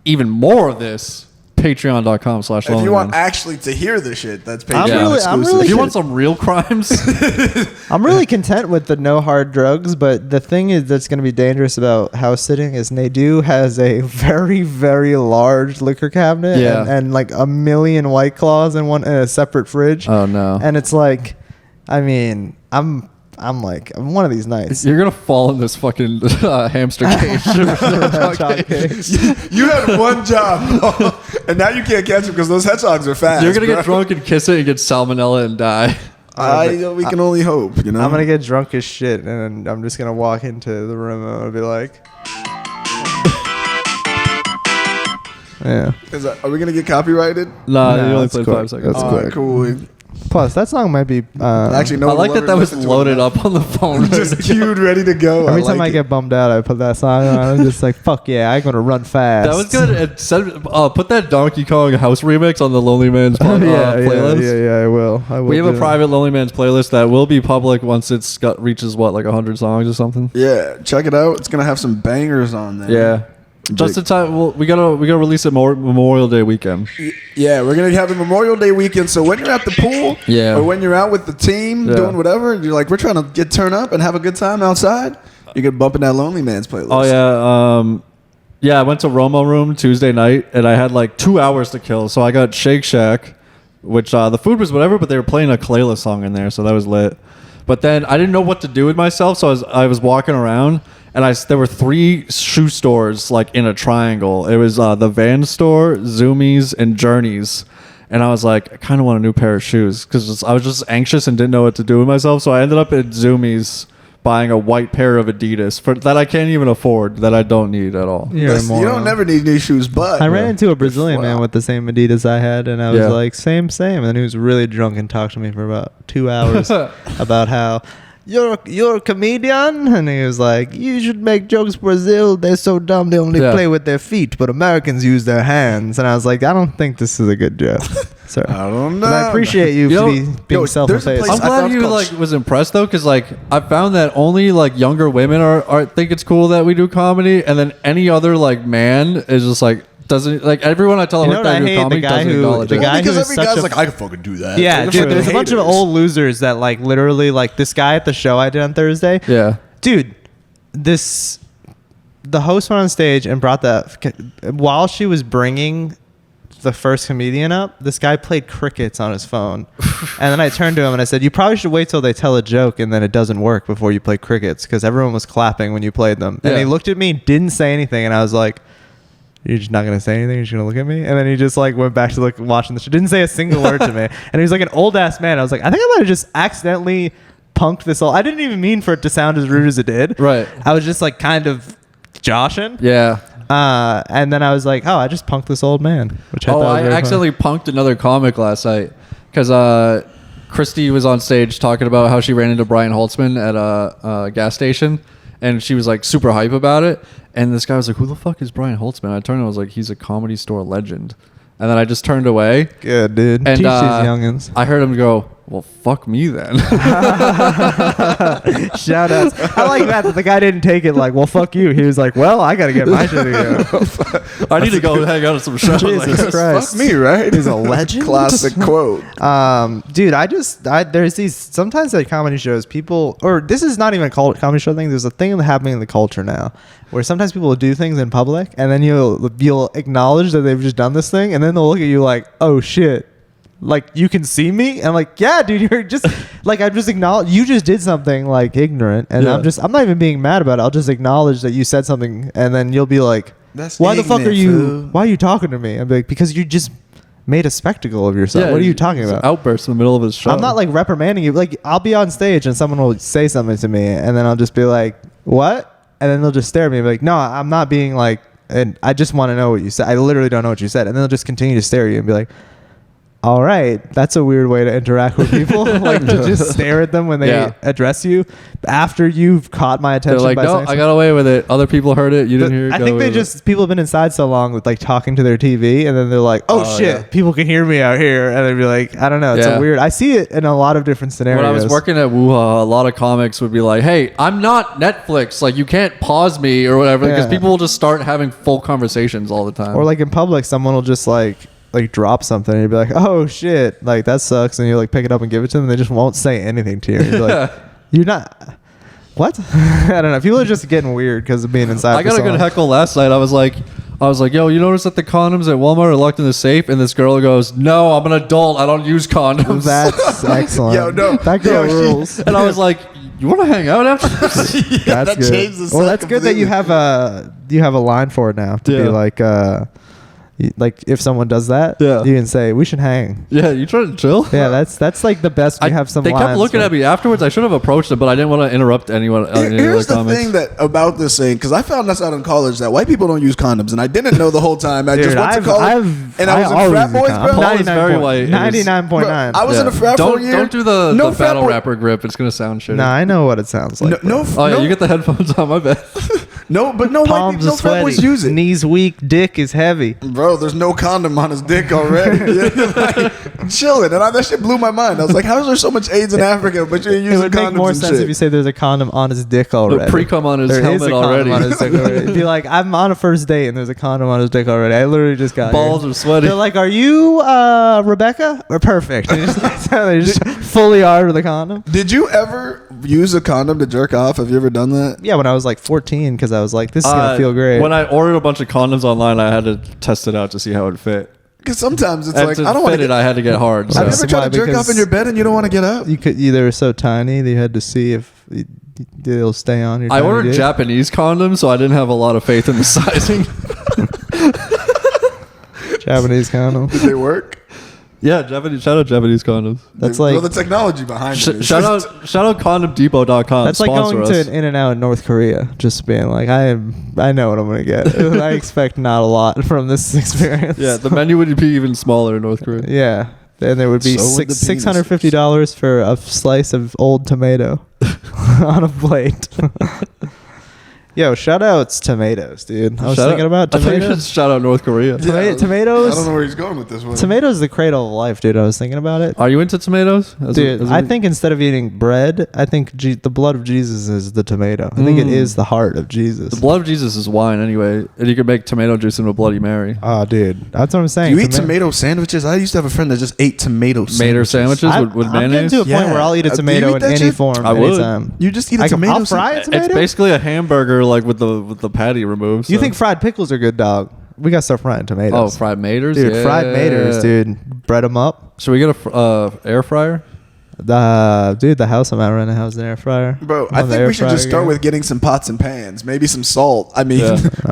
even more of this, patreon.com/LonelyMans. If you want actually to hear the shit, that's Patreon exclusive. If you want some real crimes, I'm really content with the no hard drugs. But the thing is that's going to be dangerous about house sitting is Nadu has a very, very large liquor cabinet and like a million White Claws in a separate fridge. Oh no! And it's like, I mean, I'm one of these nights. You're gonna fall in this fucking hamster cage. You had one job, and now you can't catch him because those hedgehogs are fast. You're gonna get drunk and kiss it and get salmonella and die. We can only hope. You know, I'm gonna get drunk as shit, and I'm just gonna walk into the room and I'm gonna be like, yeah. Are we gonna get copyrighted? Nah, you only played 5 seconds. That's quick. Cool. Plus, that song might be. Actually, no. I like that was loaded up on the phone. Just queued, ready to go. Every time I get bummed out, I put that song on. I'm just like, fuck yeah, I'm gonna run fast. That was good. It said, put that Donkey Kong house remix on the LonelyMans playlist. Yeah, I will. We have a private LonelyMans playlist that will be public once it's reaches like 100 songs or something. Yeah, check it out. It's gonna have some bangers on there. Yeah. Just in time. Well, we gotta release it Memorial Day weekend. Yeah, we're gonna have the Memorial Day weekend. So when you're at the pool, or when you're out with the team doing whatever, you're like, we're trying to get turned up and have a good time outside. You can bump in that LonelyMans playlist. Oh yeah, I went to Romo Room Tuesday night and I had like 2 hours to kill. So I got Shake Shack, which the food was whatever, but they were playing a Kalela song in there, so that was lit. But then I didn't know what to do with myself, so I was walking around. And there were 3 shoe stores like in a triangle. It was the Van store, Zoomies, and Journeys. And I was like, I kind of want a new pair of shoes because I was just anxious and didn't know what to do with myself. So I ended up at Zoomies buying a white pair of Adidas that I can't even afford, that I don't need at all. You don't never need new shoes, but I ran into a Brazilian man with the same Adidas I had, and I was like, same. And then he was really drunk and talked to me for about 2 hours about how you're a comedian, and he was like, you should make jokes. Brazil, they're so dumb, they only play with their feet, but Americans use their hands. And I was like, I don't think this is a good joke. So I don't know. But I appreciate you being self-effaced. I'm glad you was impressed though, because like I found that only like younger women are think it's cool that we do comedy, and then any other like man is just like doesn't like everyone I tell them I do comedy doesn't acknowledge it. Because every guy's like, I can fucking do that. Yeah, dude, there's a bunch of old losers that like literally like this guy at the show I did on Thursday. Yeah, dude, the host went on stage and brought that while she was bringing the first comedian up, this guy played crickets on his phone. And then I turned to him and I said, you probably should wait till they tell a joke and then it doesn't work before you play crickets, because everyone was clapping when you played them. And he looked at me, didn't say anything, and I was like, you're just not gonna say anything. You're just gonna look at me. And then he just like went back to like watching the show. Didn't say a single word to me. And he was like an old ass man. I was like, I think I might have just accidentally punked this all. I didn't even mean for it to sound as rude as it did. Right. I was just like kind of joshing. Yeah. And then I was like, oh, I just punked this old man. Which I thought was I very accidentally punked another comic last night because Christy was on stage talking about how she ran into Brian Holtzman at a gas station, and she was like super hype about it. And this guy was like, "Who the fuck is Brian Holtzman?" I turned and I was like, "He's a Comedy Store legend." And then I just turned away. Good, dude. And Teach these youngins. I heard him go, "Well, fuck me then." Shout outs. I like that the guy didn't take it like, well, fuck you. He was like, well, I got to get my shit together. I need to go hang out at some shows. Jesus Christ. Fuck me, right? He's a legend. Classic quote. Dude, there's these, sometimes at comedy shows, people, or this is not even a comedy show thing. There's a thing happening in the culture now where sometimes people will do things in public and then you'll acknowledge that they've just done this thing and then they'll look at you like, oh shit. Like, you can see me? And I'm like, yeah, dude, you're just like, I just acknowledge you just did something like ignorant, and yeah. I'm not even being mad about it. I'll just acknowledge that you said something, and then you'll be like, That's why the fuck are you fool. why are you talking to me? I'm like, because you just made a spectacle of yourself. What are you talking about? Outburst in the middle of his show. I'm not like reprimanding you. Like, I'll be on stage and someone will say something to me, and then I'll just be like, what? And then they'll just stare at me and be like, no, I'm not being like, and I just want to know what you said. I literally don't know what you said. And then they'll just continue to stare at you and be like, all right, that's a weird way to interact with people. Like, to just stare at them when they address you after you've caught my attention. They're like, by no, saying I got away with it. Other people heard it. You didn't hear it. I think they just, people have been inside so long with like talking to their TV, and then they're like, oh shit, yeah. people can hear me out here. And they'd be like, I don't know. It's a weird, I see it in a lot of different scenarios. When I was working at Wuha, a lot of comics would be like, hey, I'm not Netflix. Like, you can't pause me or whatever, because people will just start having full conversations all the time. Or like in public, someone will just like drop something and you'd be like, oh shit, like that sucks, and you like pick it up and give it to them and they just won't say anything to you. You're like, you're not, what? I don't know. People are just getting weird because of being inside. I got a good heckle last night. I was like, yo, you notice that the condoms at Walmart are locked in the safe? And this girl goes, no, I'm an adult. I don't use condoms. That's excellent. Yo, no. That girl rules. And I was like, you want to hang out after this? Yeah, that's that good. changes the Well, that's good that you have a line for it now to be like if someone does that, you can say we should hang. Yeah, you trying to chill? Yeah, that's like the best. You have some. They kept looking at me afterwards. I should have approached them, but I didn't want to interrupt anyone. Here's the thing that about this thing, because I found this out in college that white people don't use condoms, and I didn't know the whole time. I just went to college, and I was in frat boys, bro. Paul is very white. 99.9. I was in a frat for a year. Don't do the battle rapper grip. It's gonna sound shitty. Nah, I know what it sounds like. You get the headphones on. My bad. No, but no white people, no frat boys use it. Knees weak, dick is heavy. Bro, there's no condom on his dick already. Like, chilling, and that shit blew my mind. I was like, how is there so much AIDS in Africa, but you're using condoms? It would make more sense if you say there's a condom on his dick already. Pre-cum on his helmet already. It'd be like, I'm on a first date and there's a condom on his dick already. I literally just got balls are sweaty. They're like, are you Rebecca? We're perfect. They just fully are with the condom. Did you ever use a condom to jerk off? Have you ever done that? Yeah, when I was like 14, because I was like, this is gonna feel great. When I ordered a bunch of condoms online, I had to test it out to see how it fit. Because sometimes it's and like, to I don't want fit it. I had to get hard. Have you ever tried to jerk off in your bed and you don't want to get up? They were so tiny that you had to see if they'll stay on your. I ordered Japanese condoms, so I didn't have a lot of faith in the sizing. Japanese condom. Did they work? Yeah, shout out Japanese condoms. That's like the technology behind it. Shout out condomdepot.com. That's like going to an In-N-Out in North Korea, just being like, I know what I'm gonna get. I expect not a lot from this experience. Yeah, the menu would be even smaller in North Korea. Yeah, and there would be $650 for a slice of old tomato on a plate. Yo, shout outs tomatoes, dude. I was thinking about tomatoes. Shout out North Korea. Tomatoes. I don't know where he's going with this one. Tomatoes the cradle of life, dude. I was thinking about it. Are you into tomatoes? I think instead of eating bread, I think the blood of Jesus is the tomato. I think it is the heart of Jesus. The blood of Jesus is wine anyway. And you could make tomato juice into a Bloody Mary. Oh, dude. That's what I'm saying. Do you eat tomato sandwiches? I used to have a friend that just ate tomato sandwiches with mayonnaise. I'm getting to a point where I'll eat a tomato in any form anytime. You just eat a tomato. I'll fry a tomato? It's basically a hamburger like with the patty removed. You think fried pickles are good, dog? We got stuff fried tomatoes. Oh, fried maters? Dude, fried maters, dude. Bread them up. Should we get a air fryer? The house I'm at right now has an air fryer. Bro, I think we should just start with getting some pots and pans, maybe some salt. I mean,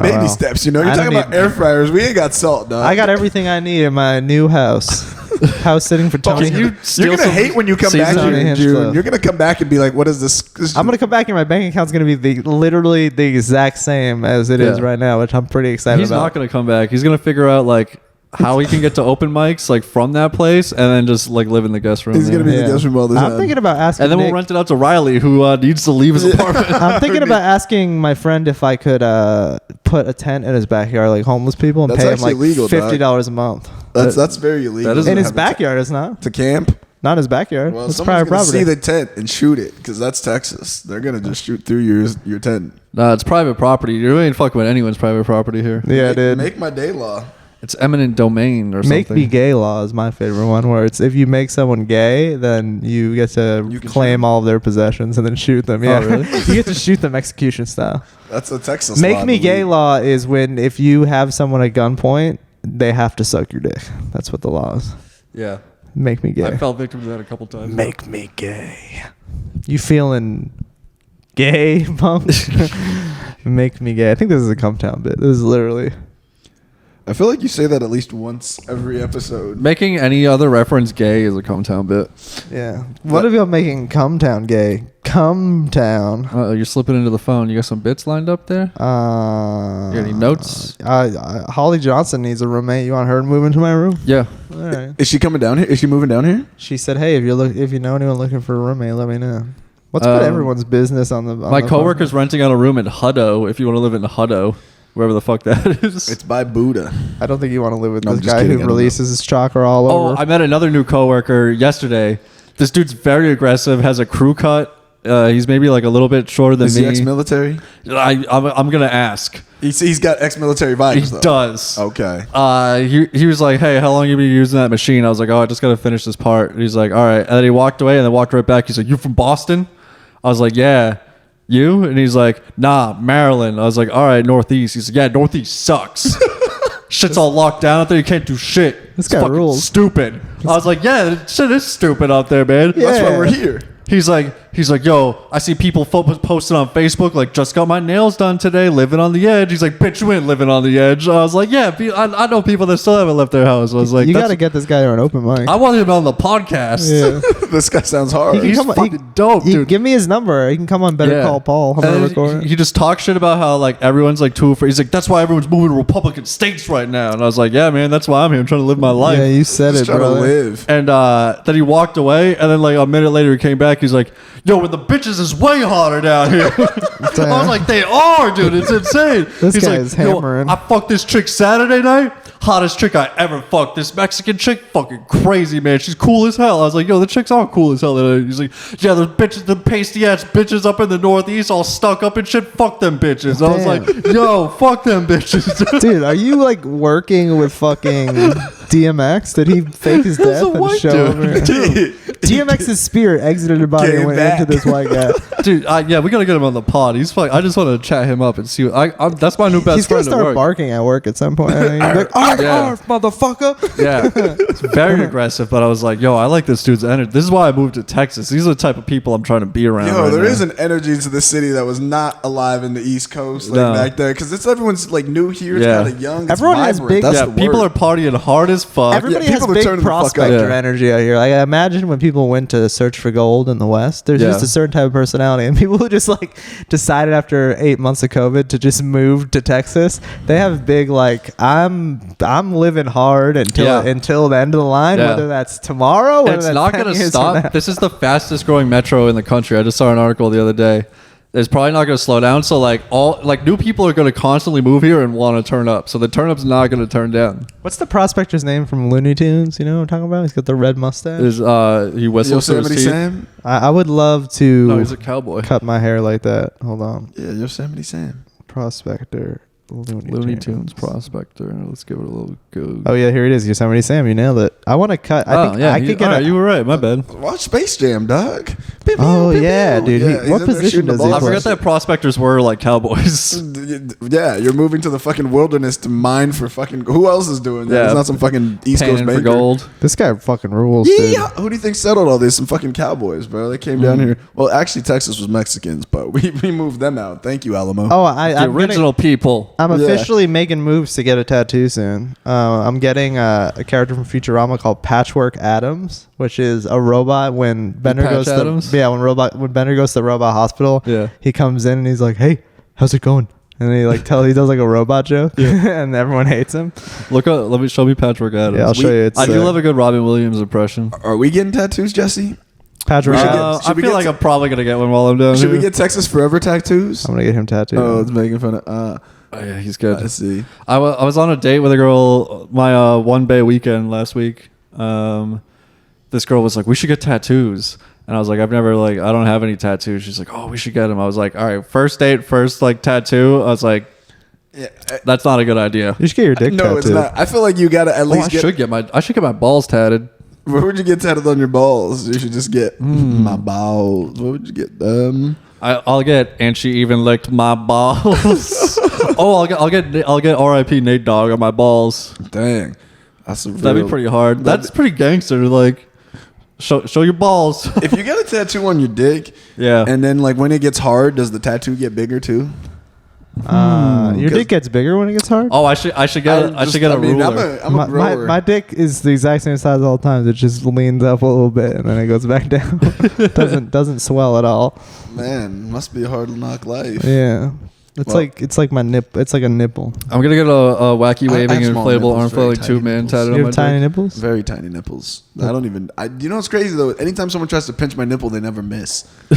baby steps. You know, you're talking about air fryers. We ain't got salt, dog. I got everything I need in my new house. House sitting for Tony. You're gonna hate when you come back here in June. You're gonna come back and be like, "What is this?" I'm gonna come back and my bank account's gonna be literally the exact same as it is right now, which I'm pretty excited about. He's not gonna come back. He's gonna figure out like how he can get to open mics like from that place, and then just like live in the guest room. He's gonna be in the guest room all the time. I'm thinking about asking, and then we'll rent it out to Riley, who needs to leave his apartment. I'm thinking about asking my friend if I could put a tent in his backyard, like homeless people, and pay him like $50 a month. That's very illegal. In his backyard, it's not. To camp? Not his backyard. Well, it's private property. See the tent and shoot it, because that's Texas. They're gonna just shoot through your tent. No, it's private property. You ain't fucking with anyone's private property here. Yeah, dude. Make my day law. It's eminent domain or something. Make me gay law is my favorite one, where it's if you make someone gay, then you get to claim all of their possessions and then shoot them. Yeah, really? You get to shoot them execution style. That's a Texas Make law. me gay law is when if you have someone at gunpoint, they have to suck your dick. That's what the law is. Yeah. Make me gay. I fell victim to that a couple times. Make me gay. You feeling gay, punk? Make me gay. I think this is a Come Town bit. This is literally... I feel like you say that at least once every episode. Making any other reference gay is a Come Town bit. Yeah. What if you're making Come Town gay? Come Town. You're slipping into the phone. You got some bits lined up there? You got any notes? Holly Johnson needs a roommate. You want her to move into my room? Yeah. All right. Is she coming down here? Is she moving down here? She said, "Hey, if you know anyone looking for a roommate, let me know." Let's put everyone's business on the. My coworker's renting out a room in Hutto. If you want to live in Hutto, wherever the fuck that is. It's by Buddha. I don't think you want to live with No, this I'm just guy kidding. who releases his chakra all over. I met another new coworker yesterday. This dude's very aggressive. Has a crew cut. He's maybe like a little bit shorter than me. Is he ex-military? I'm gonna ask. He's got ex-military vibes. He though. does. Okay. He was like, "Hey, how long you been using that machine?" I was like, "Oh, I just gotta finish this part." And he's like, "All right." And then he walked away and then walked right back. He's like, "You from Boston?" I was like, "Yeah." You? And he's like, "Nah, Maryland." I was like, "All right, Northeast." He's like, "Yeah, Northeast sucks. Shit's all locked down out there. You can't do shit. This It's guy fucking rules." Stupid. I was like, "Yeah, shit is stupid out there, man." Yeah. That's why we're here. He's like, "Yo, I see people posting on Facebook like, just got my nails done today, living on the edge." He's like, "Bitch, you ain't living on the edge." I was like, "Yeah, I know people that still haven't left their house." I was like, "You got to get this guy to an open mic." I wanted him on the podcast. Yeah. This guy sounds hard. He's fucking dope, dude. Give me his number. He can come on Better Call Paul. I'm gonna record it. He just talks shit about how like everyone's like too afraid. He's like, "That's why everyone's moving to Republican states right now." And I was like, "Yeah, man, that's why I'm here. I'm trying to live my life." Yeah, you said Just it, trying bro. to live. And then he walked away, and then like a minute later he came back. He's like, "Yo, with the bitches is way hotter down here." I was like, "They are, dude. It's insane." This He's guy like, is hammering. "Yo, I fucked this chick Saturday night. Hottest chick I ever fucked. This Mexican chick, fucking crazy, man. She's cool as hell." I was like, "Yo, the chicks are cool as hell." He's like, "Yeah, those bitches, the pasty ass bitches up in the Northeast, all stuck up and shit. Fuck them bitches." I was like, "Yo, fuck them bitches." Dude, are you like working with fucking DMX? Did he fake his death and white show over? Dude. DMX's spirit exited the body and Came went back. into this white guy. Dude, yeah, we gotta get him on the pod. He's fuck. I just want to chat him up and see. That's my new best He's gonna friend at start work. barking at work at some point. He's like, "Arf, Yeah. arf, motherfucker!" Yeah, it's very aggressive. But I was like, "Yo, I like this dude's energy. This is why I moved to Texas. These are the type of people I'm trying to be around." Yo, right there now. is an energy to the city that was not alive in the East Coast, like No. back there, because it's everyone's like new here. It's Yeah. kind of young. It's Everyone has vibrant. big- That's Yeah, the people word. are partying hard as fuck. Everybody Yeah, has people are big turning the fuck up. prospector Yeah. energy out here. Like, I imagine when people went to search for gold in the West, there's Yeah. just a certain type of personality, and people who just like decided after 8 months of COVID to just move to Texas, they have big like I'm living hard until the end of the line, Yeah. whether that's tomorrow. Whether It's that's not 10 going to years from now. stop. This is the fastest growing metro in the country. I just saw an article the other day. It's probably not going to slow down. So like new people are going to constantly move here and want to turn up. So the turn up's not going to turn down. What's the prospector's name from Looney Tunes? You know what I'm talking about? He's got the red mustache. Is he whistles through his Yosemite teeth? Sam? I would love to No, he's a cowboy. cut my hair like that. Hold on. Yeah, Yosemite Sam. Prospector. Looney Tunes prospector. Let's give it a little go. Oh yeah, here it is. Yosemite Sam. You nailed it. I want to cut. I think I could get. You were right. My bad. Watch Space Jam, dog. Oh yeah, dude. Yeah, What position does he I play? forgot that prospectors were like cowboys. Yeah, you're moving to the fucking wilderness to mine for fucking. Who else is doing that? Yeah. It's not some fucking East Coast Panning banker. for gold. This guy fucking rules, dude. Yeah, who do you think settled all this? Some fucking cowboys, bro. They came down here. Well, actually, Texas was Mexicans, but we moved them out. Thank you, Alamo. Oh, The original people. I'm officially making moves to get a tattoo soon. I'm getting a character from Futurama called Patchwork Adams, which is a robot when Bender Patch goes Adams? to when Bender goes to the robot hospital. Yeah. He comes in and he's like, "Hey, how's it going?" And he he does like a robot joke, and everyone hates him. Look up. Show me Patchwork Adams. Yeah, I'll show you. I do love a good Robin Williams impression. Are we getting tattoos, Jesse? Patchwork We should Adams. get- I feel like I'm probably gonna get one while I'm down Should here. we get Texas Forever tattoos? I'm gonna get him tattooed. Oh, it's making fun of. Oh, yeah, he's good. I see. I was on a date with a girl my one bay weekend last week. This girl was like, we should get tattoos. And I was like, I don't have any tattoos. She's like, oh, we should get them. I was like, all right, first date, first like tattoo. I was like, Yeah, that's not a good idea. You should get your dick no, tattooed. it's not. I feel like you gotta at least I should get my balls tatted. What would you get tattooed on your balls? You should just get my balls. What would you get? I'll get, and she even licked my balls. Oh, I'll get R.I.P. Nate Dogg on my balls. Dang, That'd be pretty hard. That's pretty gangster. Like, show your balls. If you get a tattoo on your dick, Yeah. and then like when it gets hard, does the tattoo get bigger too? Your dick gets bigger when it gets hard. Oh, I should get a ruler. I'm a grower. My dick is the exact same size all the time. It just leans up a little bit and then it goes back down. doesn't swell at all. Man, must be a hard knock life. Yeah. It's like my nip. It's like a nipple. I'm gonna get a wacky waving I have small inflatable nipples, arm very flailing tiny tube man nipples. tatted You on my have tiny dick. nipples. Very tiny nipples. I don't even. You know what's crazy though? Anytime someone tries to pinch my nipple, they never miss. I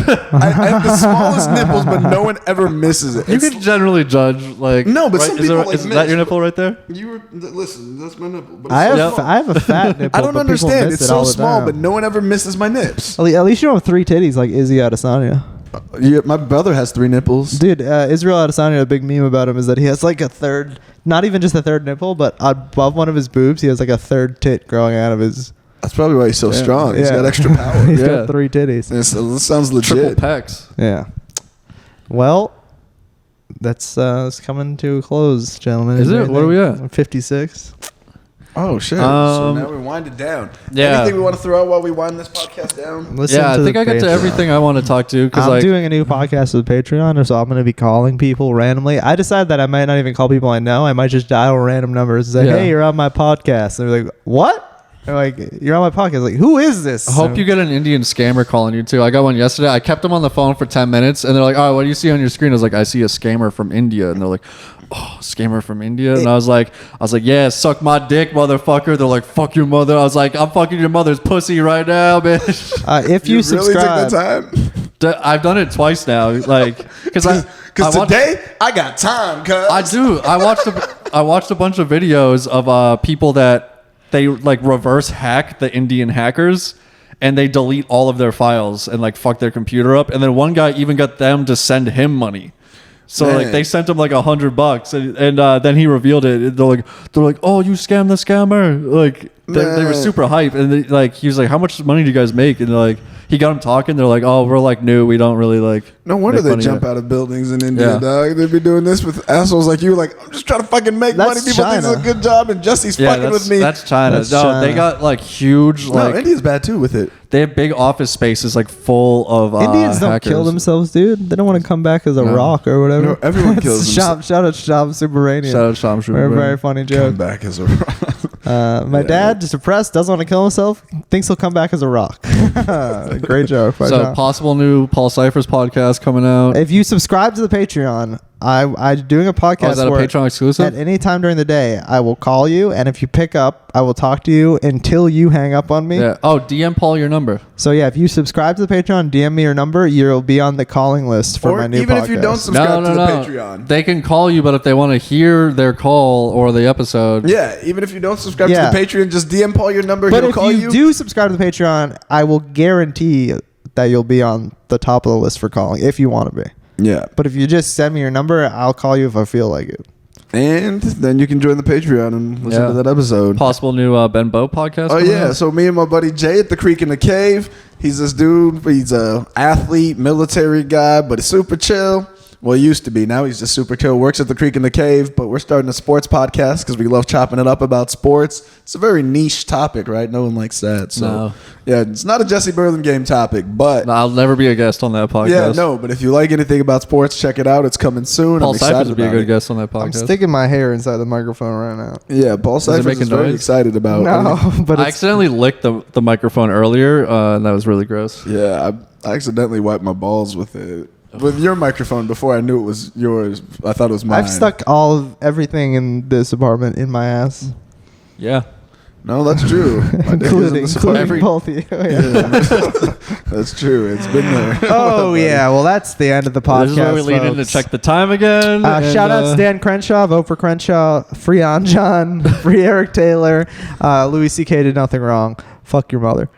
have the smallest nipples, but no one ever misses it. You can generally judge like No, but right? some is people, like, is that miss. your nipple right there? Listen. That's my nipple. But I it's have so small. I have a fat nipple. I don't but people understand. miss It's it all so the small, time. but no one ever misses my nips. At least you don't have 3 titties like Izzy Adesanya. Yeah, my brother has 3 nipples. Dude, Israel Adesanya, a big meme about him is that he has like a third, not even just a third nipple, but above one of his boobs, he has like a third tit growing out of his. That's probably why he's so strong. He's got extra power. He's Yeah. got 3 titties. It sounds legit. Triple pecs. Yeah. Well, that's it's coming to a close, gentlemen. Is it? What are we at? 56. Oh shit! So now we wind it down. Yeah. Anything we want to throw out while we wind this podcast down? Listen Yeah, I to think the I get to Patreon. everything I want to talk to because I'm like doing a new podcast with Patreon, so I'm going to be calling people randomly. I decided that I might not even call people I know. I might just dial random numbers and say, Yeah. hey, you're on my podcast. And they're like, what? They're like, you're on my podcast. Like, who is this? I hope you get an Indian scammer calling you too. I got one yesterday. I kept them on the phone for 10 minutes and they're like, all right, what do you see on your screen? I was like, I see a scammer from India. And they're like, oh, scammer from India? And I was like, yeah, suck my dick, motherfucker. They're like, fuck your mother. I was like, I'm fucking your mother's pussy right now, bitch. If you, really subscribe. took the time? I've done it twice now. Like, because Today I got time, cuz. I do. I watched a bunch of videos of people that they like reverse hack the Indian hackers and they delete all of their files and like fuck their computer up. And then one guy even got them to send him money. So Man. like they sent him like $100 and then he revealed it. They're like, oh, you scammed the scammer. Like they were super hype. And he was like, how much money do you guys make? And they're like, he got them talking. They're like, oh, we're like new. We don't really like. No wonder make they money jump yet." out of buildings in India, Yeah. dog. They'd be doing this with assholes like you. Like, I'm just trying to fucking make money. That's People think it's a China. good job, and Jesse's fucking with me. That's China. That's no, China. they got like huge No, India's bad too with it. They have big office spaces like full of Indians don't hackers. kill themselves, dude. They don't want to come back as a No. rock or whatever. No, everyone kills Shout out Sham Subaranian. Shout out Sham Very, Subaranian. very funny Come joke. back as a My dad, just depressed, doesn't want to kill himself, thinks he'll come back as a rock. Great joke. by So John. possible new Paul Cyphers podcast coming out. If you subscribe to the Patreon, I'm doing a podcast Is that a where Patreon exclusive? at any time during the day, I will call you, and if you pick up, I will talk to you until you hang up on me. Yeah. Oh, DM Paul your number. So yeah, if you subscribe to the Patreon, DM me your number, you'll be on the calling list for Or my new even podcast. if you don't subscribe to the Patreon. They can call you, but if they want to hear their call or the episode, Yeah, even if you don't subscribe Yeah. to the Patreon, just DM Paul your number. But He'll if call you do subscribe to the Patreon, I will guarantee that you'll be on the top of the list for calling if you want to be. Yeah. But if you just send me your number, I'll call you if I feel like it. And then you can join the Patreon and listen to that episode. Possible new Ben Bow podcast. Oh yeah, out. so me and my buddy Jay at the Creek in the Cave. He's this dude. He's a athlete, military guy, but he's super chill. Well, he used to be. Now he's just super chill. Works at the Creek in the Cave. But we're starting a sports podcast because we love chopping it up about sports. It's a very niche topic, right? No one likes that. So yeah, it's not a Jesse Burlingame topic, but I'll never be a guest on that podcast. Yeah, no. But if you like anything about sports, check it out. It's coming soon. Paul I'm excited Cyphers would be a about good it. guest on that podcast. I'm sticking my hair inside the microphone right now. Yeah, Paul Cyphers is very excited about. No, but I accidentally licked the microphone earlier, and that was really gross. Yeah, I accidentally wiped my balls with it. With your microphone before I knew it was yours. I thought it was mine. I've stuck everything in this apartment in my ass. Yeah. No, that's true. including both of you. Yeah. That's true. It's been there. Oh, yeah. Well, that's the end of the podcast. This is where we lean in to check the time again. Shout out to Dan Crenshaw. Vote for Crenshaw. Free Anjan. Free Eric Taylor. Louis C.K. did nothing wrong. Fuck your mother.